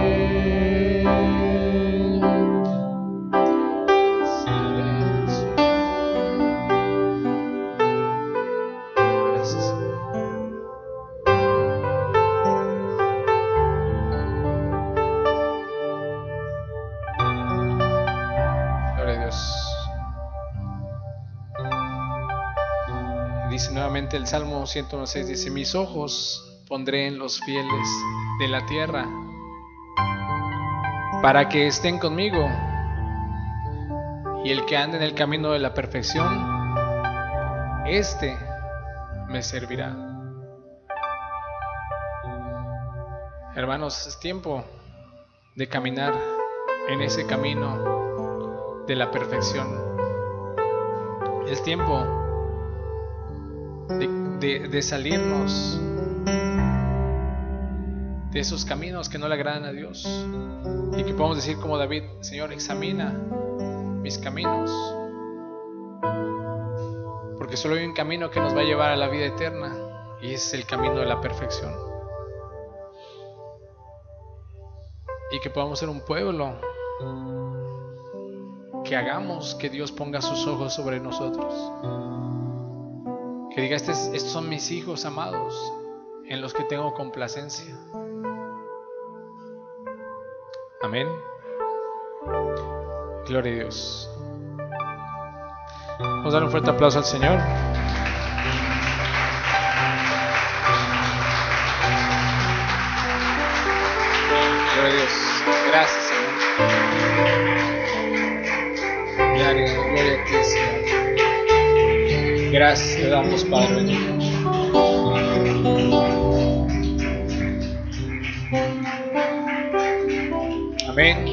Gracias. Dice nuevamente el Salmo 106, dice: mis ojos pondré en los fieles de la tierra, para que estén conmigo, y el que ande en el camino de la perfección, este me servirá. Hermanos, es tiempo de caminar en ese camino de la perfección. Es tiempo de salirnos de esos caminos que no le agradan a Dios, y que podamos decir como David: Señor, examina mis caminos, porque solo hay un camino que nos va a llevar a la vida eterna, y es el camino de la perfección. Y que podamos ser un pueblo que hagamos que Dios ponga sus ojos sobre nosotros, que diga: estos son mis hijos amados, en los que tengo complacencia. Amén. Gloria a Dios. Vamos a dar un fuerte aplauso al Señor. Gloria a Dios. Gracias, Señor. Gloria a ti, Señor. Gracias te damos, Padre. Amén.